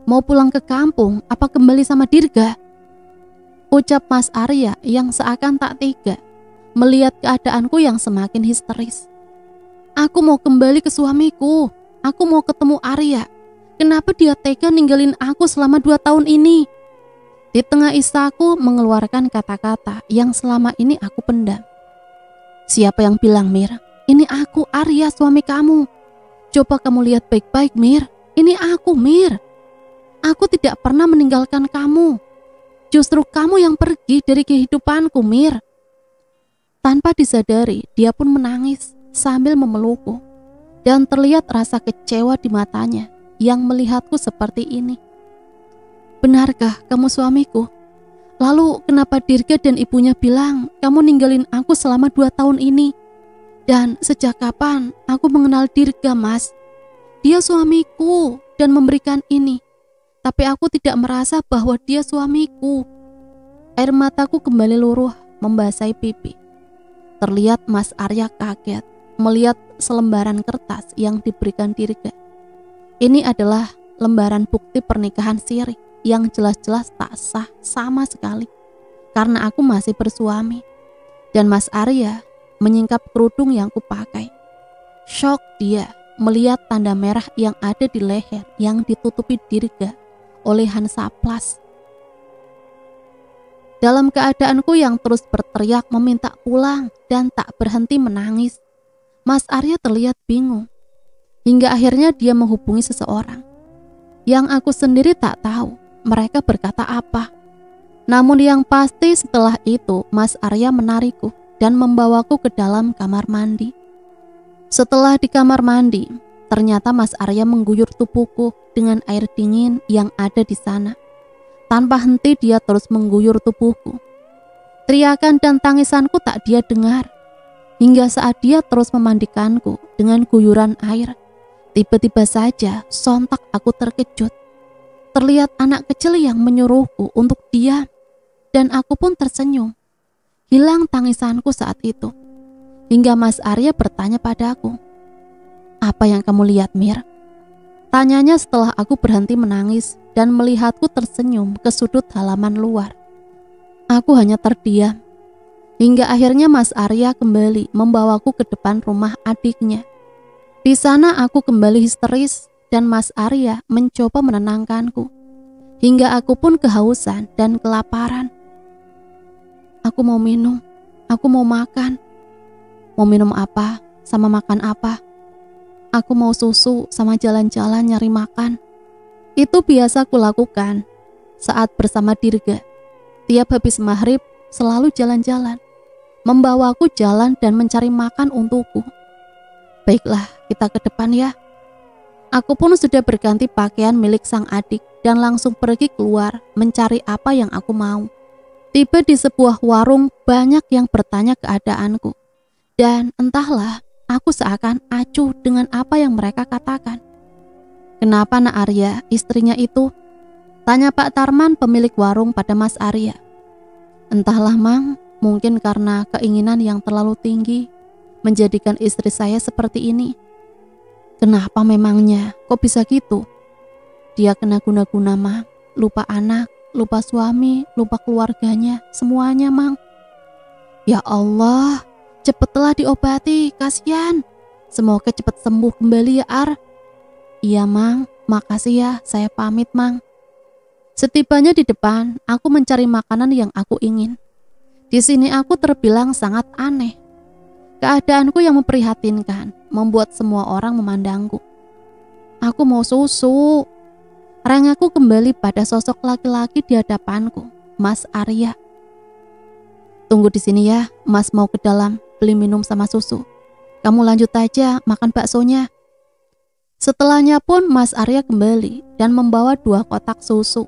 Mau pulang ke kampung apa kembali sama Dirga? Ucap Mas Arya yang seakan tak tega melihat keadaanku yang semakin histeris. Aku mau kembali ke suamiku, aku mau ketemu Arya. Kenapa dia tega ninggalin aku selama 2 tahun ini? Di tengah isaku mengeluarkan kata-kata yang selama ini aku pendam. Siapa yang bilang, Mir? Ini aku, Arya, suami kamu. Coba kamu lihat baik-baik, Mir. Ini aku, Mir. Aku tidak pernah meninggalkan kamu. Justru kamu yang pergi dari kehidupanku, Mir. Tanpa disadari, dia pun menangis sambil memelukku. Dan terlihat rasa kecewa di matanya yang melihatku seperti ini. Benarkah kamu suamiku? Lalu kenapa Dirga dan ibunya bilang kamu ninggalin aku selama 2 tahun ini? Dan sejak kapan aku mengenal Dirga, Mas? Dia suamiku dan memberikan ini. Tapi aku tidak merasa bahwa dia suamiku. Air mataku kembali luruh membasahi pipi. Terlihat Mas Arya kaget melihat selembaran kertas yang diberikan Dirga. Ini adalah lembaran bukti pernikahan siri yang jelas-jelas tak sah sama sekali karena aku masih bersuami. Dan Mas Arya menyingkap kerudung yang kupakai. Shock dia melihat tanda merah yang ada di leher yang ditutupi Dirga oleh Hansaplas. Dalam keadaanku yang terus berteriak meminta pulang dan tak berhenti menangis, Mas Arya terlihat bingung. Hingga akhirnya dia menghubungi seseorang yang aku sendiri tak tahu mereka berkata apa. Namun yang pasti setelah itu Mas Arya menarikku dan membawaku ke dalam kamar mandi. Setelah di kamar mandi, ternyata Mas Arya mengguyur tubuhku dengan air dingin yang ada di sana. Tanpa henti dia terus mengguyur tubuhku. Teriakan dan tangisanku tak dia dengar. Hingga saat dia terus memandikanku dengan guyuran air, tiba-tiba saja sontak aku terkejut. Terlihat anak kecil yang menyuruhku untuk diam, dan aku pun tersenyum. Hilang tangisanku saat itu. Hingga Mas Arya bertanya padaku, "Apa yang kamu lihat, Mir?" Tanyanya setelah aku berhenti menangis dan melihatku tersenyum ke sudut halaman luar. Aku hanya terdiam. Hingga akhirnya Mas Arya kembali membawaku ke depan rumah adiknya. Di sana aku kembali histeris dan Mas Arya mencoba menenangkanku. Hingga aku pun kehausan dan kelaparan. Aku mau minum, aku mau makan. Mau minum apa, sama makan apa? Aku mau susu sama jalan-jalan nyari makan. Itu biasa kulakukan saat bersama Dirga. Tiap habis maghrib selalu jalan-jalan, membawaku jalan dan mencari makan untukku. Baiklah, kita ke depan ya. Aku pun sudah berganti pakaian milik sang adik dan langsung pergi keluar mencari apa yang aku mau. Tiba di sebuah warung, banyak yang bertanya keadaanku. Dan entahlah, aku seakan acuh dengan apa yang mereka katakan. Kenapa Nak Arya, istrinya itu? Tanya Pak Tarman pemilik warung pada Mas Arya. Entahlah Mang, mungkin karena keinginan yang terlalu tinggi menjadikan istri saya seperti ini. Kenapa memangnya? Kok bisa gitu? Dia kena guna-guna Mang, lupa anak, lupa suami, lupa keluarganya, semuanya Mang. Ya Allah, cepatlah diobati, kasihan. Semoga cepat sembuh kembali ya Ar. Iya Mang, makasih ya, saya pamit Mang. Setibanya di depan, aku mencari makanan yang aku ingin. Di sini aku terbilang sangat aneh. Keadaanku yang memprihatinkan membuat semua orang memandangku. Aku mau susu. Rengaku kembali pada sosok laki-laki di hadapanku, Mas Arya. Tunggu di sini ya, Mas mau ke dalam beli minum sama susu. Kamu lanjut aja makan baksonya. Setelahnya pun Mas Arya kembali dan membawa 2 kotak susu.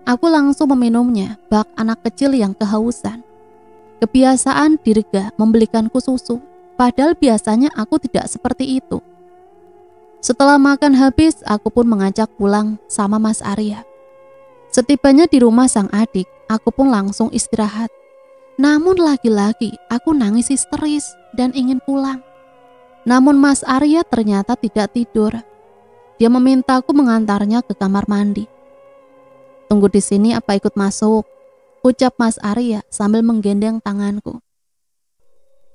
Aku langsung meminumnya bak anak kecil yang kehausan. Kebiasaan Dirga membelikanku susu, padahal biasanya aku tidak seperti itu. Setelah makan habis, aku pun mengajak pulang sama Mas Arya. Setibanya di rumah sang adik, aku pun langsung istirahat. Namun lagi-lagi aku nangis histeris dan ingin pulang. Namun Mas Arya ternyata tidak tidur. Dia memintaku mengantarnya ke kamar mandi. Tunggu di sini apa ikut masuk? Ucap Mas Arya sambil menggendeng tanganku.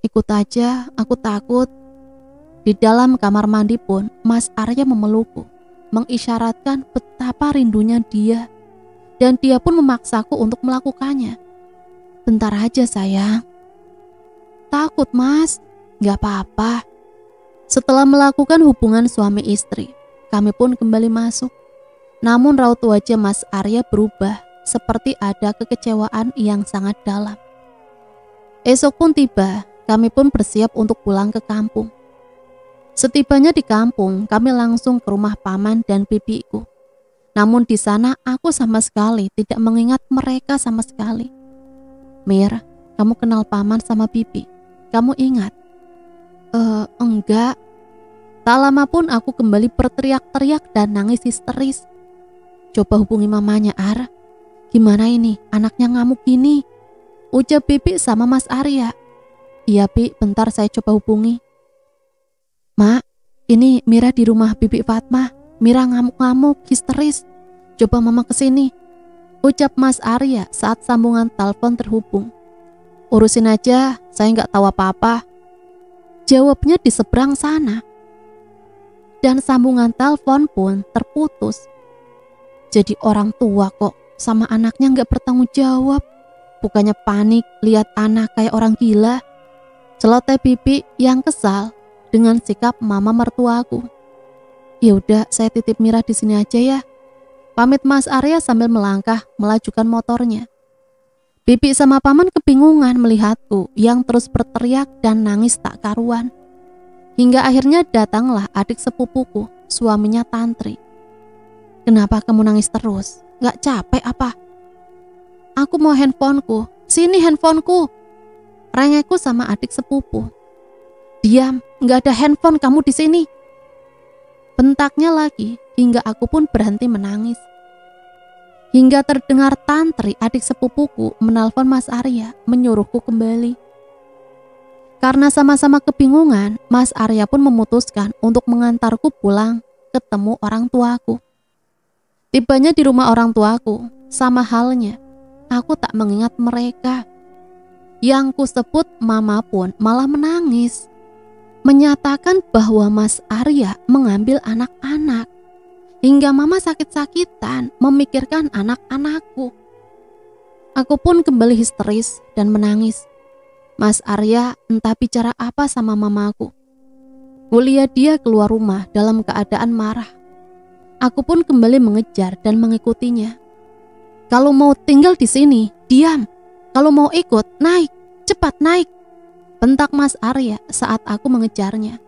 Ikut aja, aku takut. Di dalam kamar mandi pun Mas Arya memelukku, mengisyaratkan betapa rindunya dia. Dan dia pun memaksaku untuk melakukannya. Bentar aja sayang. Takut Mas, gak apa-apa. Setelah melakukan hubungan suami istri, kami pun kembali masuk. Namun raut wajah Mas Arya berubah, seperti ada kekecewaan yang sangat dalam. Esok pun tiba, kami pun bersiap untuk pulang ke kampung. Setibanya di kampung, kami langsung ke rumah paman dan bibiku. Namun di sana aku sama sekali tidak mengingat mereka sama sekali. Mir, kamu kenal paman sama bibi? Kamu ingat? Enggak. Tak lama pun aku kembali berteriak-teriak dan nangis histeris. Coba hubungi mamanya Ar. Gimana ini, anaknya ngamuk gini? Ucap bibi sama Mas Arya. Iya Bi, bentar saya coba hubungi. Mak, ini Mira di rumah bibi Fatmah. Mira ngamuk-ngamuk, histeris. Coba mama kesini. Ucap Mas Arya saat sambungan telepon terhubung. Urusin aja, saya nggak tahu apa-apa. Jawabnya di seberang sana. Dan sambungan telepon pun terputus. Jadi orang tua kok sama anaknya nggak bertanggung jawab. Bukannya panik lihat anak kayak orang gila. Celoteh bibi yang kesal dengan sikap mama mertuaku. Ya udah, saya titip Mira di sini aja ya. Pamit Mas Arya sambil melangkah melajukan motornya. Bibi sama paman kebingungan melihatku yang terus berteriak dan nangis tak karuan. Hingga akhirnya datanglah adik sepupuku, suaminya Tantri. Kenapa kamu nangis terus? Gak capek apa? Aku mau handphoneku. Sini handphoneku. Rengeku sama adik sepupu. Diam, gak ada handphone kamu di sini. Bentaknya lagi hingga aku pun berhenti menangis. Hingga terdengar Tantri adik sepupuku menelpon Mas Arya menyuruhku kembali. Karena sama-sama kebingungan, Mas Arya pun memutuskan untuk mengantarku pulang ketemu orang tuaku. Tibanya di rumah orang tuaku, sama halnya. aku tak mengingat mereka. Yang kusebut mama pun malah menangis, menyatakan bahwa Mas Arya mengambil anak-anak, hingga mama sakit-sakitan memikirkan anak-anakku. Aku pun kembali histeris dan menangis. Mas Arya entah bicara apa sama mamaku. Kulihat dia keluar rumah dalam keadaan marah. Aku pun kembali mengejar dan mengikutinya. Kalau mau tinggal di sini, diam. Kalau mau ikut, naik. Cepat naik. Bentak Mas Arya saat aku mengejarnya.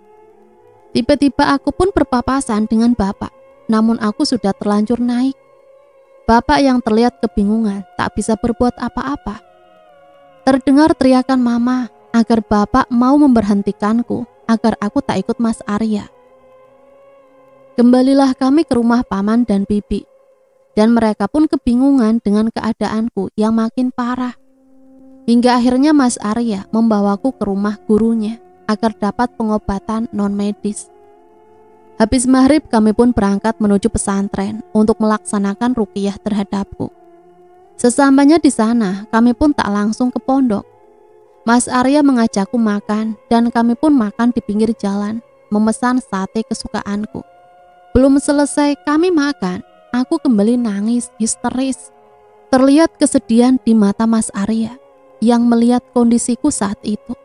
Tiba-tiba aku pun berpapasan dengan bapak. Namun aku sudah terlanjur naik. Bapak yang terlihat kebingungan tak bisa berbuat apa-apa. Terdengar teriakan mama agar bapak mau memberhentikanku agar aku tak ikut Mas Arya. Kembalilah kami ke rumah paman dan bibi, dan mereka pun kebingungan dengan keadaanku yang makin parah. Hingga akhirnya Mas Arya membawaku ke rumah gurunya agar dapat pengobatan non-medis. Habis maghrib kami pun berangkat menuju pesantren untuk melaksanakan ruqyah terhadapku. Sesampainya di sana, kami pun tak langsung ke pondok. Mas Arya mengajakku makan dan kami pun makan di pinggir jalan, memesan sate kesukaanku. Belum selesai kami makan, aku kembali nangis histeris. Terlihat kesedihan di mata Mas Arya yang melihat kondisiku saat itu.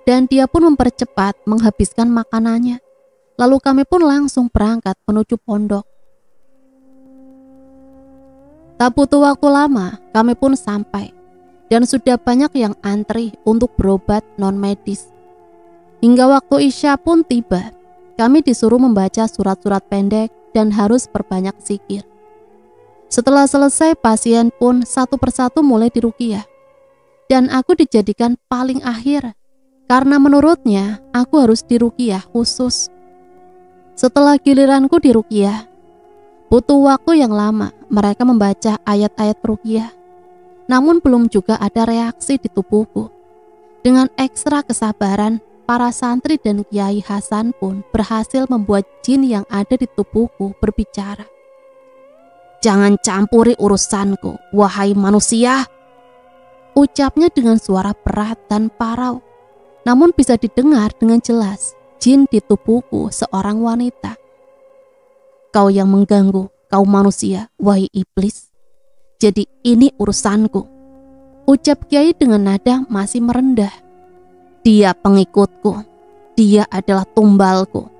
Dan dia pun mempercepat menghabiskan makanannya. Lalu kami pun langsung berangkat menuju pondok. Tak butuh waktu lama, kami pun sampai. Dan sudah banyak yang antri untuk berobat non-medis. Hingga waktu Isya pun tiba, kami disuruh membaca surat-surat pendek dan harus perbanyak zikir. Setelah selesai, pasien pun satu persatu mulai diruqyah. Dan aku dijadikan paling akhir, karena menurutnya aku harus diruqyah khusus. Setelah giliranku diruqyah, butuh waktu yang lama mereka membaca ayat-ayat ruqyah. Namun belum juga ada reaksi di tubuhku. Dengan ekstra kesabaran, para santri dan Kiai Hasan pun berhasil membuat jin yang ada di tubuhku berbicara. "Jangan campuri urusanku, wahai manusia," ucapnya dengan suara berat dan parau. Namun bisa didengar dengan jelas jin di tubuhku seorang wanita. "Kau yang mengganggu kaum manusia, wahai iblis. Jadi ini urusanku," ucap Kiai dengan nada masih merendah. "Dia pengikutku, dia adalah tumbalku.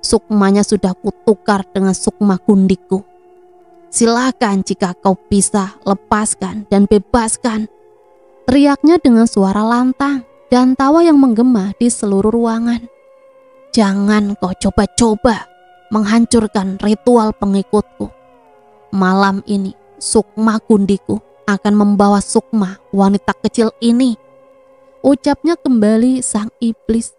Sukmanya sudah kutukar dengan sukma gundikku. Silakan jika kau bisa, lepaskan dan bebaskan," teriaknya dengan suara lantang dan tawa yang menggema di seluruh ruangan. "Jangan kau coba-coba menghancurkan ritual pengikutku. Malam ini sukma gundiku akan membawa sukma wanita kecil ini," ucapnya kembali sang iblis.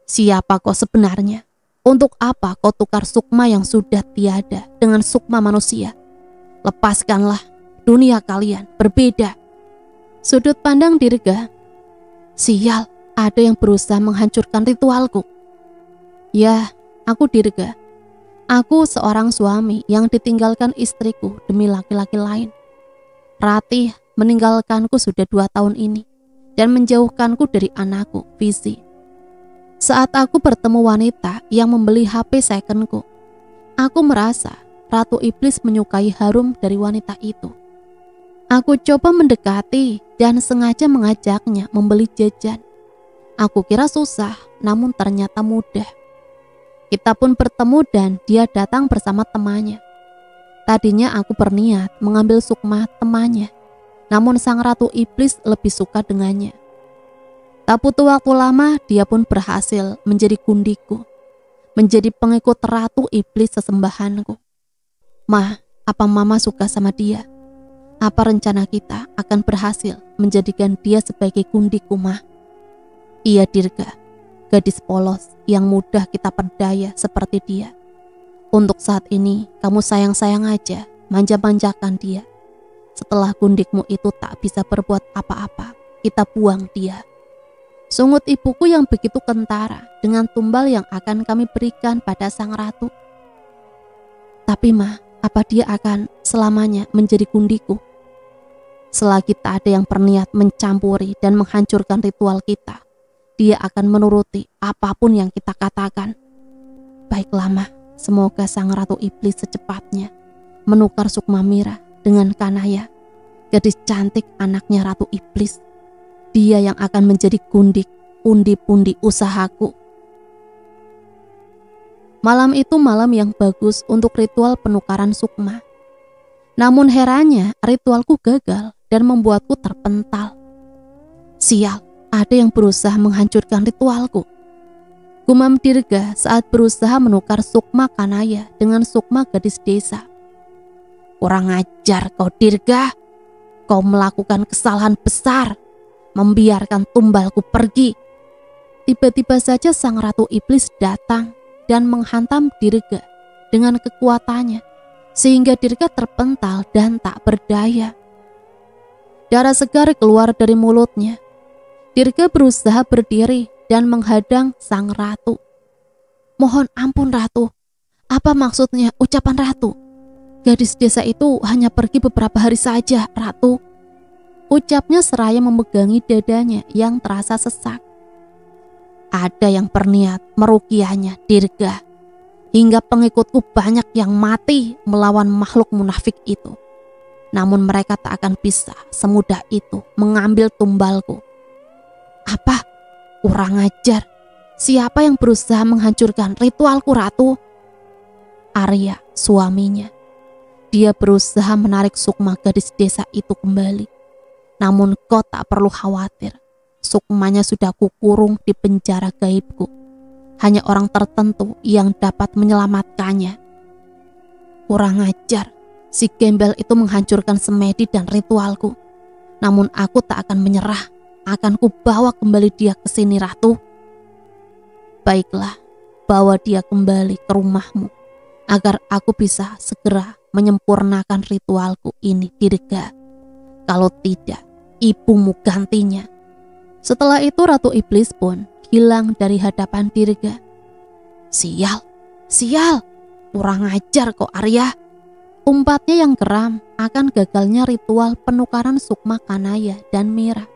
"Siapa kau sebenarnya? Untuk apa kau tukar sukma yang sudah tiada dengan sukma manusia? Lepaskanlah, dunia kalian berbeda." Sudut pandang Dirga. "Sial, ada yang berusaha menghancurkan ritualku." "Ya, aku Dirga. Aku seorang suami yang ditinggalkan istriku demi laki-laki lain. Ratih meninggalkanku sudah 2 tahun ini dan menjauhkanku dari anakku, Visi. Saat aku bertemu wanita yang membeli HP secondku, aku merasa Ratu Iblis menyukai harum dari wanita itu. Aku coba mendekati dan sengaja mengajaknya membeli jajan. Aku kira susah, namun ternyata mudah. Kita pun bertemu dan dia datang bersama temannya. Tadinya aku berniat mengambil sukma temannya, namun sang Ratu Iblis lebih suka dengannya. Tak butuh waktu lama, dia pun berhasil menjadi gundiku, menjadi pengikut Ratu Iblis sesembahanku. "Ma, apa Mama suka sama dia? Apa rencana kita akan berhasil menjadikan dia sebagai gundiku, Ma?" "Iya Dirga, gadis polos yang mudah kita perdaya seperti dia. Untuk saat ini kamu sayang-sayang aja, manja-manjakan dia. Setelah gundikmu itu tak bisa berbuat apa-apa, kita buang dia," sungut ibuku yang begitu kentara dengan tumbal yang akan kami berikan pada sang ratu. "Tapi Ma, apa dia akan selamanya menjadi gundiku?" Selagi tak ada yang berniat mencampuri dan menghancurkan ritual kita, dia akan menuruti apapun yang kita katakan. Baiklah mah, semoga sang ratu iblis secepatnya menukar Sukma Mira dengan Kanaya, gadis cantik anaknya ratu iblis. Dia yang akan menjadi gundik pundi-pundi usahaku. Malam itu malam yang bagus untuk ritual penukaran Sukma. Namun herannya ritualku gagal dan membuatku terpental. Sial, ada yang berusaha menghancurkan ritualku. Gumam Dirga saat berusaha menukar Sukma Kanaya dengan Sukma gadis desa. Kurang ajar kau Dirga, kau melakukan kesalahan besar, membiarkan tumbalku pergi. Tiba-tiba saja sang ratu iblis datang dan menghantam Dirga dengan kekuatannya, sehingga Dirga terpental dan tak berdaya. Darah segar keluar dari mulutnya. Dirga berusaha berdiri dan menghadang sang ratu. Mohon ampun ratu, apa maksudnya ucapan ratu? Gadis desa itu hanya pergi beberapa hari saja, ratu. Ucapnya seraya memegangi dadanya yang terasa sesak. Ada yang berniat merukiahnya Dirga, hingga pengikutku banyak yang mati melawan makhluk munafik itu. Namun mereka tak akan bisa semudah itu mengambil tumbalku. Apa? Kurang ajar. Siapa yang berusaha menghancurkan ritualku ratu? Arya, suaminya. Dia berusaha menarik Sukma gadis desa itu kembali. Namun kau tak perlu khawatir. Sukmanya sudah kukurung di penjara gaibku. Hanya orang tertentu yang dapat menyelamatkannya. Kurang ajar. Si gembel itu menghancurkan semedi dan ritualku. Namun aku tak akan menyerah. Akan kubawa kembali dia ke sini ratu. Baiklah, bawa dia kembali ke rumahmu agar aku bisa segera menyempurnakan ritualku ini Dirga. Kalau tidak, ibumu gantinya. Setelah itu Ratu Iblis pun hilang dari hadapan Dirga. Sial, sial, kurang ajar kok Arya. Umpatnya yang geram akan gagalnya ritual penukaran Sukma Kanaya dan Mira.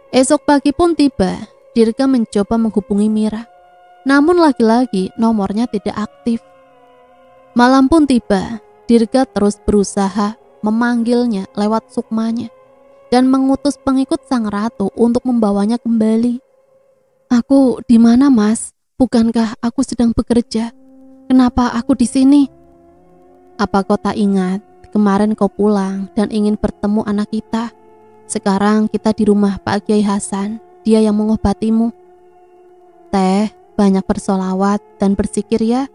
Esok pagi pun tiba, Dirga mencoba menghubungi Mira. Namun lagi-lagi nomornya tidak aktif. Malam pun tiba, Dirga terus berusaha memanggilnya lewat Sukmanya dan mengutus pengikut sang ratu untuk membawanya kembali. Aku di mana mas? Bukankah aku sedang bekerja? Kenapa aku di sini? Apa kau tak ingat kemarin kau pulang dan ingin bertemu anak kita? Sekarang kita di rumah Pak Kiai Hasan, dia yang mengobatimu. Teh, banyak bersolawat dan berzikir ya,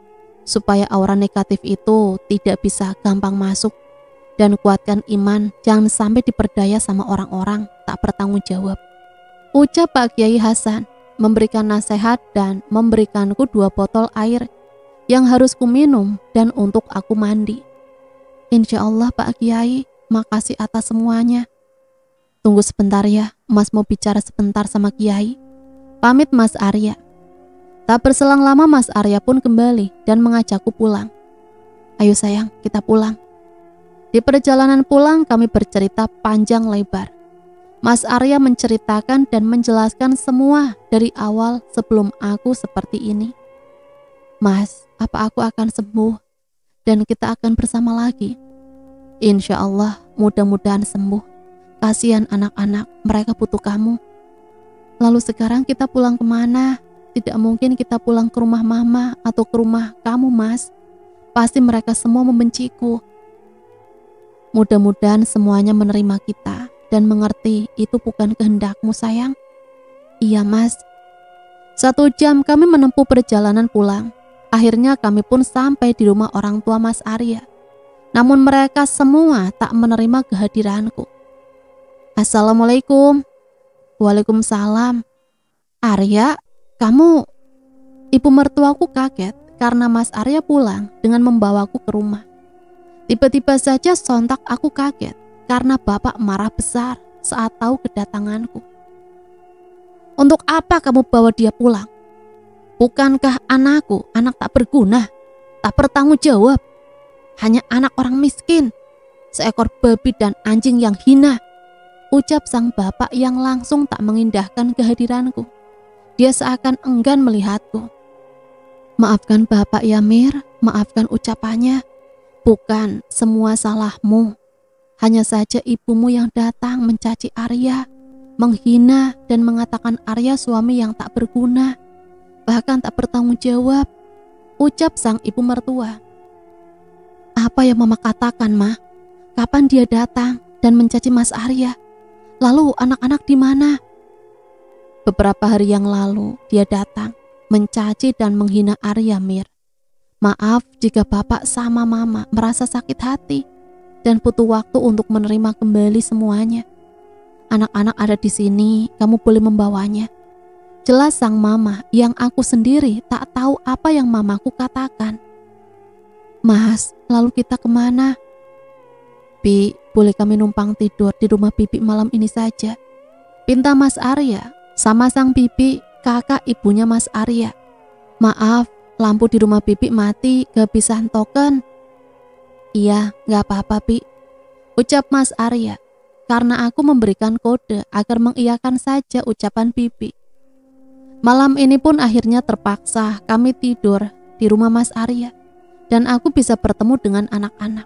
supaya aura negatif itu tidak bisa gampang masuk. Dan kuatkan iman, jangan sampai diperdaya sama orang-orang tak bertanggung jawab. Ucap Pak Kiai Hasan, memberikan nasihat dan memberikanku 2 botol air yang harus kuminum dan untuk aku mandi. Insya Allah Pak Kiai, makasih atas semuanya. Tunggu sebentar ya, Mas mau bicara sebentar sama Kiai. Pamit Mas Arya. Tak berselang lama Mas Arya pun kembali dan mengajakku pulang. Ayo sayang, kita pulang. Di perjalanan pulang kami bercerita panjang lebar. Mas Arya menceritakan dan menjelaskan semua dari awal sebelum aku seperti ini. Mas, apa aku akan sembuh dan kita akan bersama lagi? Insya Allah, mudah-mudahan sembuh. Kasihan anak-anak, mereka butuh kamu. Lalu sekarang kita pulang kemana? Tidak mungkin kita pulang ke rumah mama atau ke rumah kamu mas. Pasti mereka semua membenciku. Mudah-mudahan semuanya menerima kita dan mengerti itu bukan kehendakmu sayang. Iya mas. 1 jam kami menempuh perjalanan pulang. Akhirnya kami pun sampai di rumah orang tua Mas Arya. Namun mereka semua tak menerima kehadiranku. Assalamualaikum. Waalaikumsalam. Arya, kamu? Ibu mertuaku kaget karena Mas Arya pulang dengan membawaku ke rumah. Tiba-tiba saja sontak aku kaget karena bapak marah besar saat tahu kedatanganku. Untuk apa kamu bawa dia pulang? Bukankah anakku anak tak berguna, tak bertanggung jawab, hanya anak orang miskin? seekor babi dan anjing yang hina, ucap sang bapak yang langsung tak mengindahkan kehadiranku. Dia seakan enggan melihatku. Maafkan bapak ya Mir, maafkan ucapannya. Bukan semua salahmu. Hanya saja ibumu yang datang mencaci Arya, menghina dan mengatakan Arya suami yang tak berguna, bahkan tak bertanggung jawab, ucap sang ibu mertua. Apa yang mama katakan, Ma? Kapan dia datang dan mencaci Mas Arya? Lalu anak-anak di mana? Beberapa hari yang lalu dia datang mencaci dan menghina Arya, Mir. Maaf jika bapak sama mama merasa sakit hati dan butuh waktu untuk menerima kembali semuanya. Anak-anak ada di sini, kamu boleh membawanya. Jelas sang mama yang aku sendiri tak tahu apa yang mamaku katakan. Mas, lalu kita kemana? Bi, boleh kami numpang tidur di rumah bibi malam ini saja? Pinta Mas Arya sama sang bibi, kakak ibunya Mas Arya. Maaf, lampu di rumah bibi mati, kehabisan token. Iya, gak apa-apa Bi, ucap Mas Arya, karena aku memberikan kode agar mengiyakan saja ucapan bibi. Malam ini pun akhirnya terpaksa kami tidur di rumah Mas Arya dan aku bisa bertemu dengan anak-anak.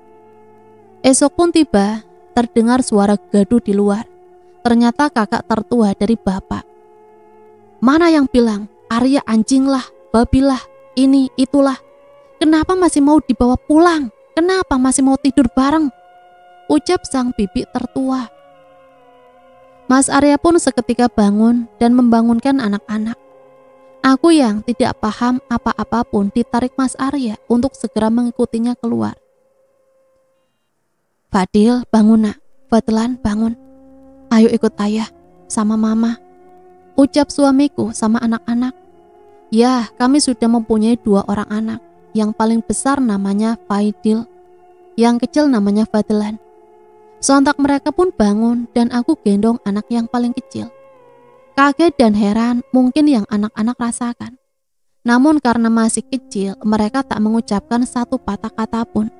Esok pun tiba, terdengar suara gaduh di luar. Ternyata kakak tertua dari bapak. Mana yang bilang Arya anjing lah, babi lah, ini itulah. Kenapa masih mau dibawa pulang? Kenapa masih mau tidur bareng? Ucap sang bibi tertua. Mas Arya pun seketika bangun dan membangunkan anak-anak. Aku yang tidak paham apa-apa pun ditarik Mas Arya untuk segera mengikutinya keluar. Fadil, bangun nak. Fadlan, bangun. Ayo ikut ayah sama mama, ucap suamiku sama anak-anak. Ya, kami sudah mempunyai 2 orang anak. Yang paling besar namanya Faidil, yang kecil namanya Fadlan. Sontak mereka pun bangun dan aku gendong anak yang paling kecil. Kaget dan heran mungkin yang anak-anak rasakan. Namun karena masih kecil, mereka tak mengucapkan satu patah kata pun.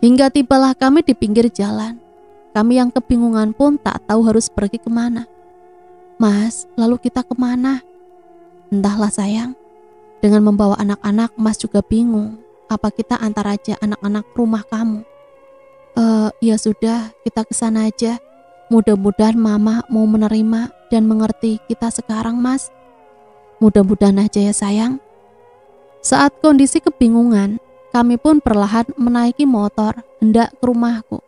Hingga tibalah kami di pinggir jalan. Kami yang kebingungan pun tak tahu harus pergi kemana. Mas, lalu kita kemana? Entahlah sayang. Dengan membawa anak-anak, Mas juga bingung. Apa kita antar aja anak-anak rumah kamu? Ya sudah, kita kesana aja. Mudah-mudahan mama mau menerima dan mengerti kita sekarang, Mas. Mudah-mudahan aja ya sayang. Saat kondisi kebingungan, kami pun perlahan menaiki motor hendak ke rumahku.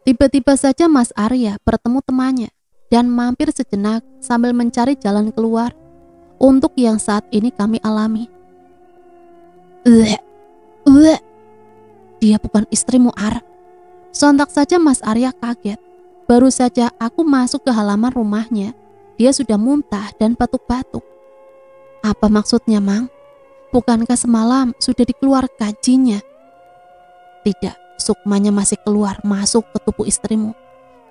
Tiba-tiba saja Mas Arya bertemu temannya dan mampir sejenak sambil mencari jalan keluar untuk yang saat ini kami alami. Dia bukan istrimu, Ar. Sontak saja Mas Arya kaget. Baru saja aku masuk ke halaman rumahnya, dia sudah muntah dan batuk-batuk. Apa maksudnya, Mang? Bukankah semalam sudah dikeluar gajinya? Tidak, sukmanya masih keluar masuk ke tubuh istrimu.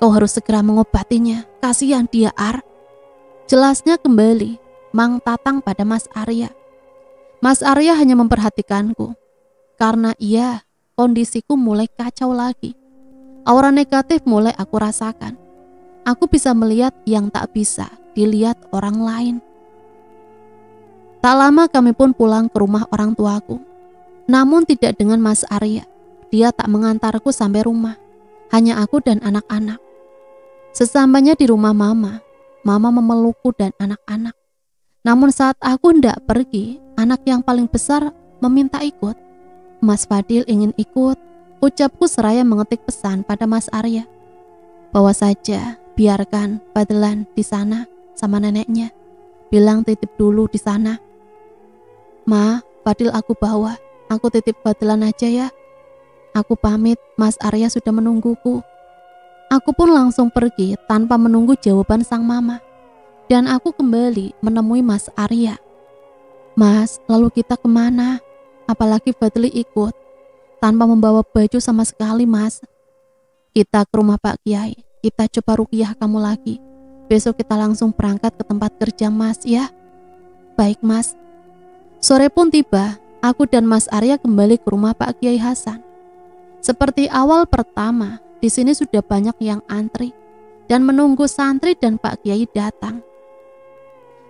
Kau harus segera mengobatinya, kasihan dia, Ar. Jelasnya kembali, Mang Tatang pada Mas Arya. Mas Arya hanya memperhatikanku, karena kondisiku mulai kacau lagi. Aura negatif mulai aku rasakan. Aku bisa melihat yang tak bisa dilihat orang lain. Tak lama kami pun pulang ke rumah orang tuaku. Namun tidak dengan Mas Arya. Dia tak mengantarku sampai rumah. Hanya aku dan anak-anak. Sesampainya di rumah mama memelukku dan anak-anak. Namun saat aku hendak pergi, anak yang paling besar meminta ikut. Mas Fadil ingin ikut, ucapku seraya mengetik pesan pada Mas Arya. Bawa saja, biarkan Fadlan di sana sama neneknya. Bilang titip dulu di sana. Ma, Fadil aku bawa, aku titip Fadlan aja ya. Aku pamit, Mas Arya sudah menungguku. Aku pun langsung pergi tanpa menunggu jawaban sang mama. Dan aku kembali menemui Mas Arya. Mas, lalu kita kemana? Apalagi Fadli ikut. Tanpa membawa baju sama sekali, Mas. Kita ke rumah Pak Kiai. Kita coba ruqyah kamu lagi. Besok kita langsung berangkat ke tempat kerja Mas ya. Baik Mas. Sore pun tiba. Aku dan Mas Arya kembali ke rumah Pak Kiai Hasan. Seperti awal pertama, di sini sudah banyak yang antri dan menunggu santri dan Pak Kiai datang.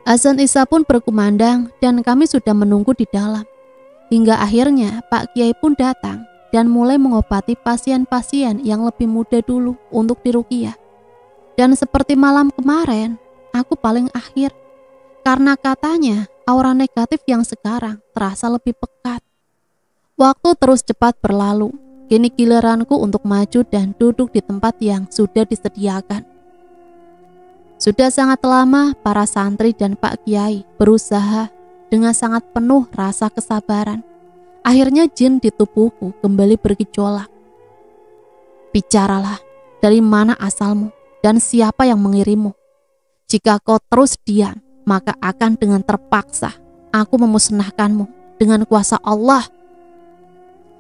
Azan Isya pun berkumandang dan kami sudah menunggu di dalam. Hingga akhirnya Pak Kiai pun datang dan mulai mengobati pasien-pasien yang lebih muda dulu untuk diruqyah. Dan seperti malam kemarin, aku paling akhir. Karena katanya aura negatif yang sekarang terasa lebih pekat. Waktu terus cepat berlalu. Kini giliranku untuk maju dan duduk di tempat yang sudah disediakan. Sudah sangat lama para santri dan Pak Kiai berusaha dengan sangat penuh rasa kesabaran. Akhirnya jin di tubuhku kembali bergejolak. Bicaralah, dari mana asalmu dan siapa yang mengirimmu? Jika kau terus diam, maka akan dengan terpaksa aku memusnahkanmu dengan kuasa Allah.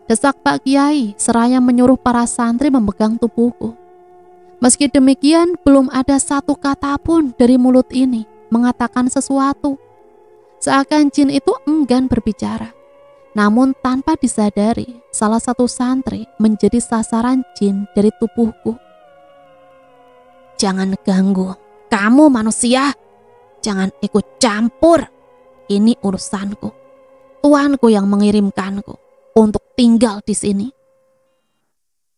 Desak Pak Kiai seraya menyuruh para santri memegang tubuhku. Meski demikian, belum ada satu kata pun dari mulut ini mengatakan sesuatu. Seakan jin itu enggan berbicara. Namun tanpa disadari, salah satu santri menjadi sasaran jin dari tubuhku. Jangan ganggu, kamu manusia. Jangan ikut campur. Ini urusanku. Tuanku yang mengirimkanku untuk tinggal di sini.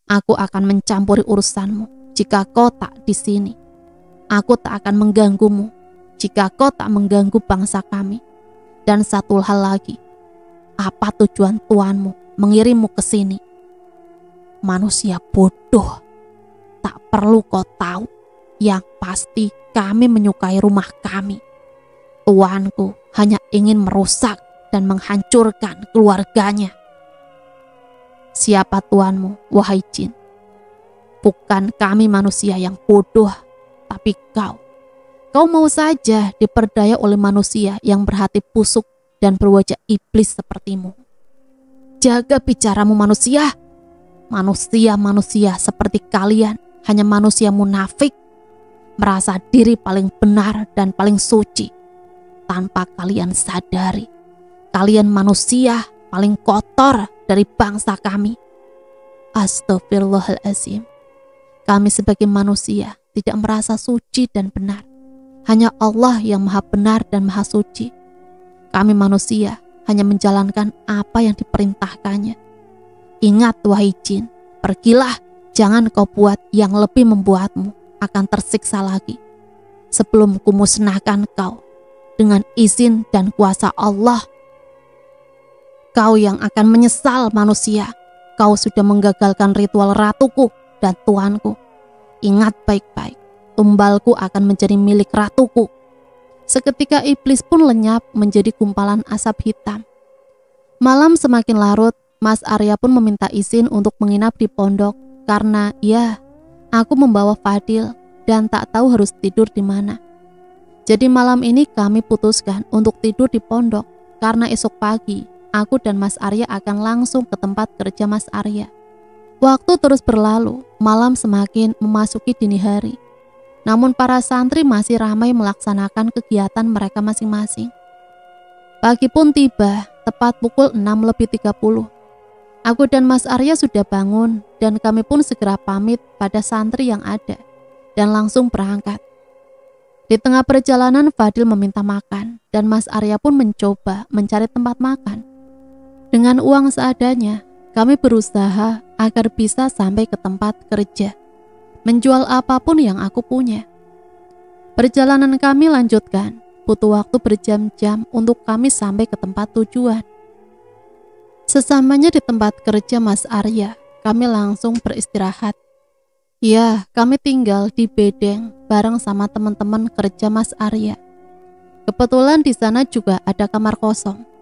Aku akan mencampuri urusanmu jika kau tak di sini. Aku tak akan mengganggumu jika kau tak mengganggu bangsa kami. Dan satu hal lagi. Apa tujuan tuanmu mengirimmu ke sini? Manusia bodoh. Tak perlu kau tahu. Yang pasti kami menyukai rumah kami. Tuanku hanya ingin merusak dan menghancurkan keluarganya. Siapa tuanmu, wahai jin? Bukan kami manusia yang bodoh, tapi kau. Kau mau saja diperdaya oleh manusia yang berhati busuk dan berwajah iblis sepertimu. Jaga bicaramu manusia. Manusia-manusia seperti kalian hanya manusia munafik, merasa diri paling benar dan paling suci. Tanpa kalian sadari, kalian manusia paling kotor dari bangsa kami. Astaghfirullahaladzim. Kami sebagai manusia tidak merasa suci dan benar. Hanya Allah yang maha benar dan maha suci. Kami manusia hanya menjalankan apa yang diperintahkannya. Ingat wahai jin, pergilah, jangan kau buat yang lebih membuatmu akan tersiksa lagi. Sebelum kumusnahkan kau dengan izin dan kuasa Allah. Kau yang akan menyesal manusia. Kau sudah menggagalkan ritual ratuku dan tuanku. Ingat baik-baik, tumbalku akan menjadi milik ratuku. Seketika iblis pun lenyap menjadi gumpalan asap hitam. Malam semakin larut, Mas Arya pun meminta izin untuk menginap di pondok karena ya, aku membawa Fadil dan tak tahu harus tidur di mana. Jadi malam ini kami putuskan untuk tidur di pondok karena esok pagi aku dan Mas Arya akan langsung ke tempat kerja Mas Arya. Waktu terus berlalu, malam semakin memasuki dini hari. Namun para santri masih ramai melaksanakan kegiatan mereka masing-masing. Pagi pun tiba, tepat pukul 6:30. Aku dan Mas Arya sudah bangun dan kami pun segera pamit pada santri yang ada dan langsung berangkat. Di tengah perjalanan Fadil meminta makan dan Mas Arya pun mencoba mencari tempat makan. Dengan uang seadanya, kami berusaha agar bisa sampai ke tempat kerja. Menjual apapun yang aku punya. Perjalanan kami lanjutkan, butuh waktu berjam-jam untuk kami sampai ke tempat tujuan. Sesamanya di tempat kerja Mas Arya, kami langsung beristirahat. Ya, kami tinggal di bedeng bareng sama teman-teman kerja Mas Arya. Kebetulan di sana juga ada kamar kosong.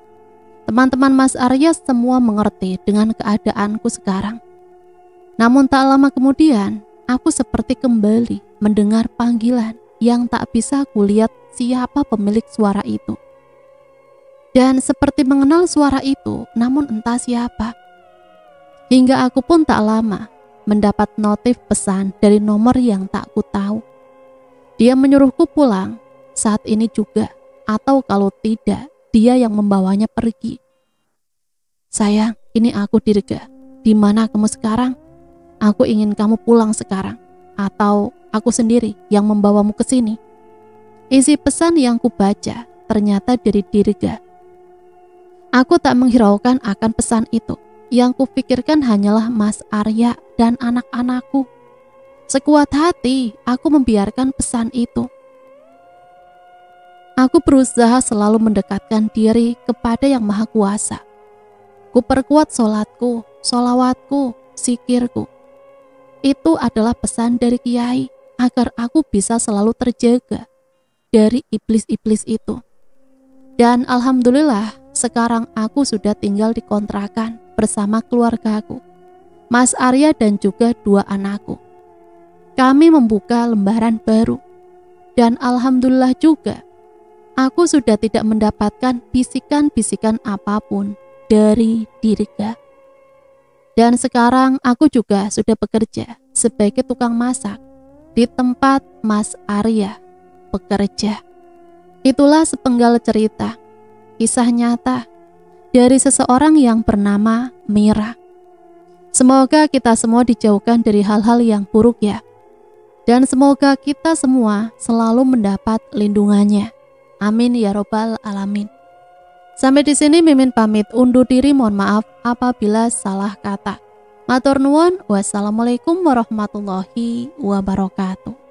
Teman-teman Mas Arya semua mengerti dengan keadaanku sekarang. Namun tak lama kemudian, aku seperti kembali mendengar panggilan yang tak bisa kulihat siapa pemilik suara itu. Dan seperti mengenal suara itu, namun entah siapa. Hingga aku pun tak lama mendapat notif pesan dari nomor yang tak ku tahu. Dia menyuruhku pulang saat ini juga, atau kalau tidak, dia yang membawanya pergi. Sayang, ini aku Dirga. Di mana kamu sekarang? Aku ingin kamu pulang sekarang, atau aku sendiri yang membawamu ke sini. Isi pesan yang kubaca ternyata dari Dirga. Aku tak menghiraukan akan pesan itu. Yang kupikirkan hanyalah Mas Arya dan anak-anakku. Sekuat hati, aku membiarkan pesan itu. Aku berusaha selalu mendekatkan diri kepada Yang Maha Kuasa. Kuperkuat sholatku, sholawatku, zikirku. Itu adalah pesan dari Kiai agar aku bisa selalu terjaga dari iblis-iblis itu. Dan alhamdulillah sekarang aku sudah tinggal di kontrakan bersama keluargaku, Mas Arya dan juga 2 anakku. Kami membuka lembaran baru. Dan alhamdulillah juga aku sudah tidak mendapatkan bisikan-bisikan apapun dari Dirga. Dan sekarang aku juga sudah bekerja sebagai tukang masak di tempat Mas Arya bekerja. Itulah sepenggal cerita, kisah nyata dari seseorang yang bernama Mira. Semoga kita semua dijauhkan dari hal-hal yang buruk ya. Dan semoga kita semua selalu mendapat lindungannya. Amin ya robbal alamin. Sampai di sini Mimin pamit undur diri, mohon maaf apabila salah kata. Matur nuwun, wassalamualaikum warahmatullahi wabarakatuh.